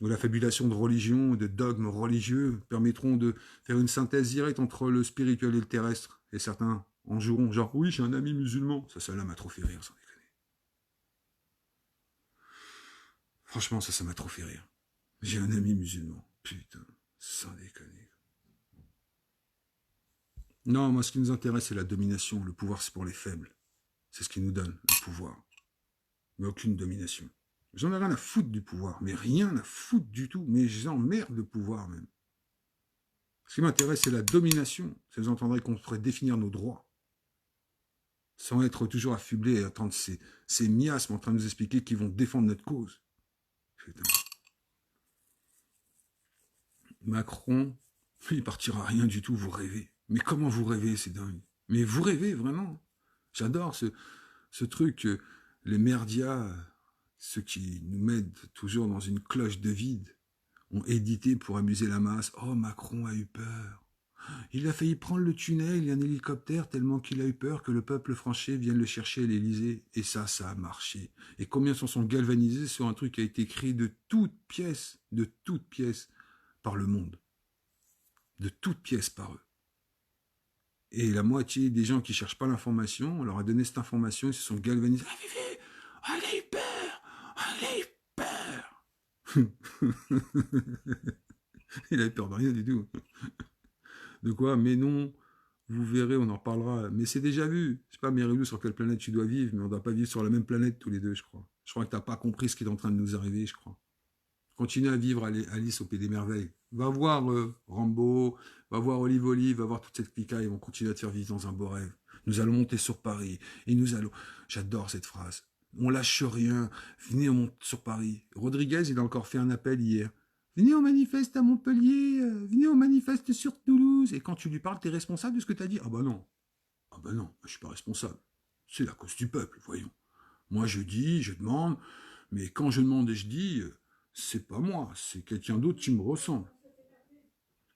Donc la fabulation de religion, de dogmes religieux, permettront de faire une synthèse directe entre le spirituel et le terrestre, et certains en joueront, genre, oui, j'ai un ami musulman, ça m'a trop fait rire, sans déconner. Franchement, ça m'a trop fait rire. J'ai un ami musulman. Putain, sans déconner. Non, moi, ce qui nous intéresse, c'est la domination. Le pouvoir, c'est pour les faibles. C'est ce qui nous donne le pouvoir. Mais aucune domination. J'en ai rien à foutre du pouvoir. Mais rien à foutre du tout. Mais j'emmerde le pouvoir, même. Ce qui m'intéresse, c'est la domination. Ça vous entendrez qu'on pourrait définir nos droits. Sans être toujours affublés et attendre ces miasmes en train de nous expliquer qu'ils vont défendre notre cause. Putain. Macron, il partira rien du tout, vous rêvez. Mais comment vous rêvez, c'est dingue. Mais vous rêvez, vraiment. J'adore ce truc, les merdias, ceux qui nous mettent toujours dans une cloche de vide, ont édité pour amuser la masse. Oh, Macron a eu peur. Il a failli prendre le tunnel et un hélicoptère tellement qu'il a eu peur que le peuple français vienne le chercher à l'Élysée. Et ça a marché. Et combien s'en sont galvanisés sur un truc qui a été créé de toutes pièces, par le monde. De toutes pièces par eux. Et la moitié des gens qui cherchent pas l'information, on leur a donné cette information, ils se sont galvanisés. Ah, elle a eu peur. Il avait peur de rien du tout. De quoi? Mais non, vous verrez, on en reparlera. Mais c'est déjà vu. Je sais pas, Mérylou, sur quelle planète tu dois vivre, mais on doit pas vivre sur la même planète tous les deux, je crois. Je crois que t'as pas compris ce qui est en train de nous arriver, je crois. Continue à vivre Alice au Pays des Merveilles. Va voir Rambo, va voir Olive, va voir toute cette clica, ils vont continuer à te faire vivre dans un beau rêve. Nous allons monter sur Paris, et nous allons... J'adore cette phrase. On lâche rien, venez, on monte sur Paris. Rodriguez, il a encore fait un appel hier. Venez au manifeste à Montpellier, venez au manifeste sur Toulouse. Et quand tu lui parles, t'es responsable de ce que t'as dit? Ah bah non, je suis pas responsable. C'est la cause du peuple, voyons. Moi je dis, je demande, mais quand je demande et je dis... c'est pas moi, c'est quelqu'un d'autre qui me ressemble.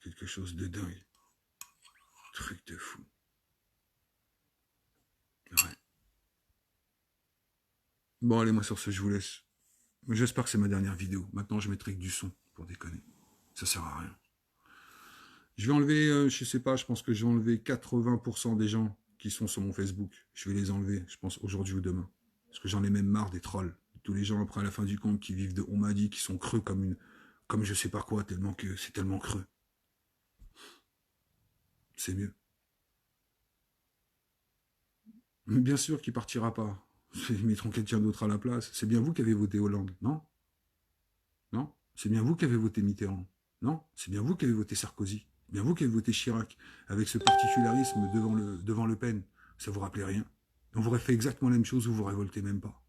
Quelque chose de dingue. Truc de fou. Ouais. Bon, allez, moi sur ce, je vous laisse. J'espère que c'est ma dernière vidéo. Maintenant, je mettrai que du son, pour déconner. Ça sert à rien. Je vais enlever, je sais pas, je pense que je vais enlever 80% des gens qui sont sur mon Facebook. Je vais les enlever, je pense, aujourd'hui ou demain. Parce que j'en ai même marre des trolls. Tous les gens après à la fin du compte qui vivent de on m'a dit, qui sont creux comme je sais pas quoi, tellement que c'est tellement creux. C'est mieux. Mais bien sûr qu'il partira pas. Ils mettront quelqu'un d'autre à la place. C'est bien vous qui avez voté Hollande, non? Non? C'est bien vous qui avez voté Mitterrand, non? C'est bien vous qui avez voté Sarkozy. Bien vous qui avez voté Chirac, avec ce particularisme devant Le Pen. Ça vous rappelait rien. On vous aurait fait exactement la même chose, vous vous révoltez même pas.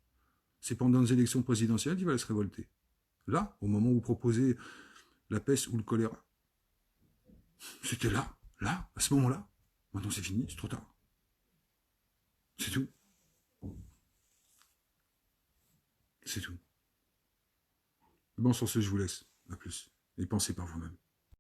C'est pendant les élections présidentielles qu'il va se révolter. Là, au moment où vous proposez la peste ou le choléra. C'était là, à ce moment-là. Maintenant c'est fini, c'est trop tard. C'est tout. Bon, sur ce, je vous laisse. À plus. Et pensez par vous-même.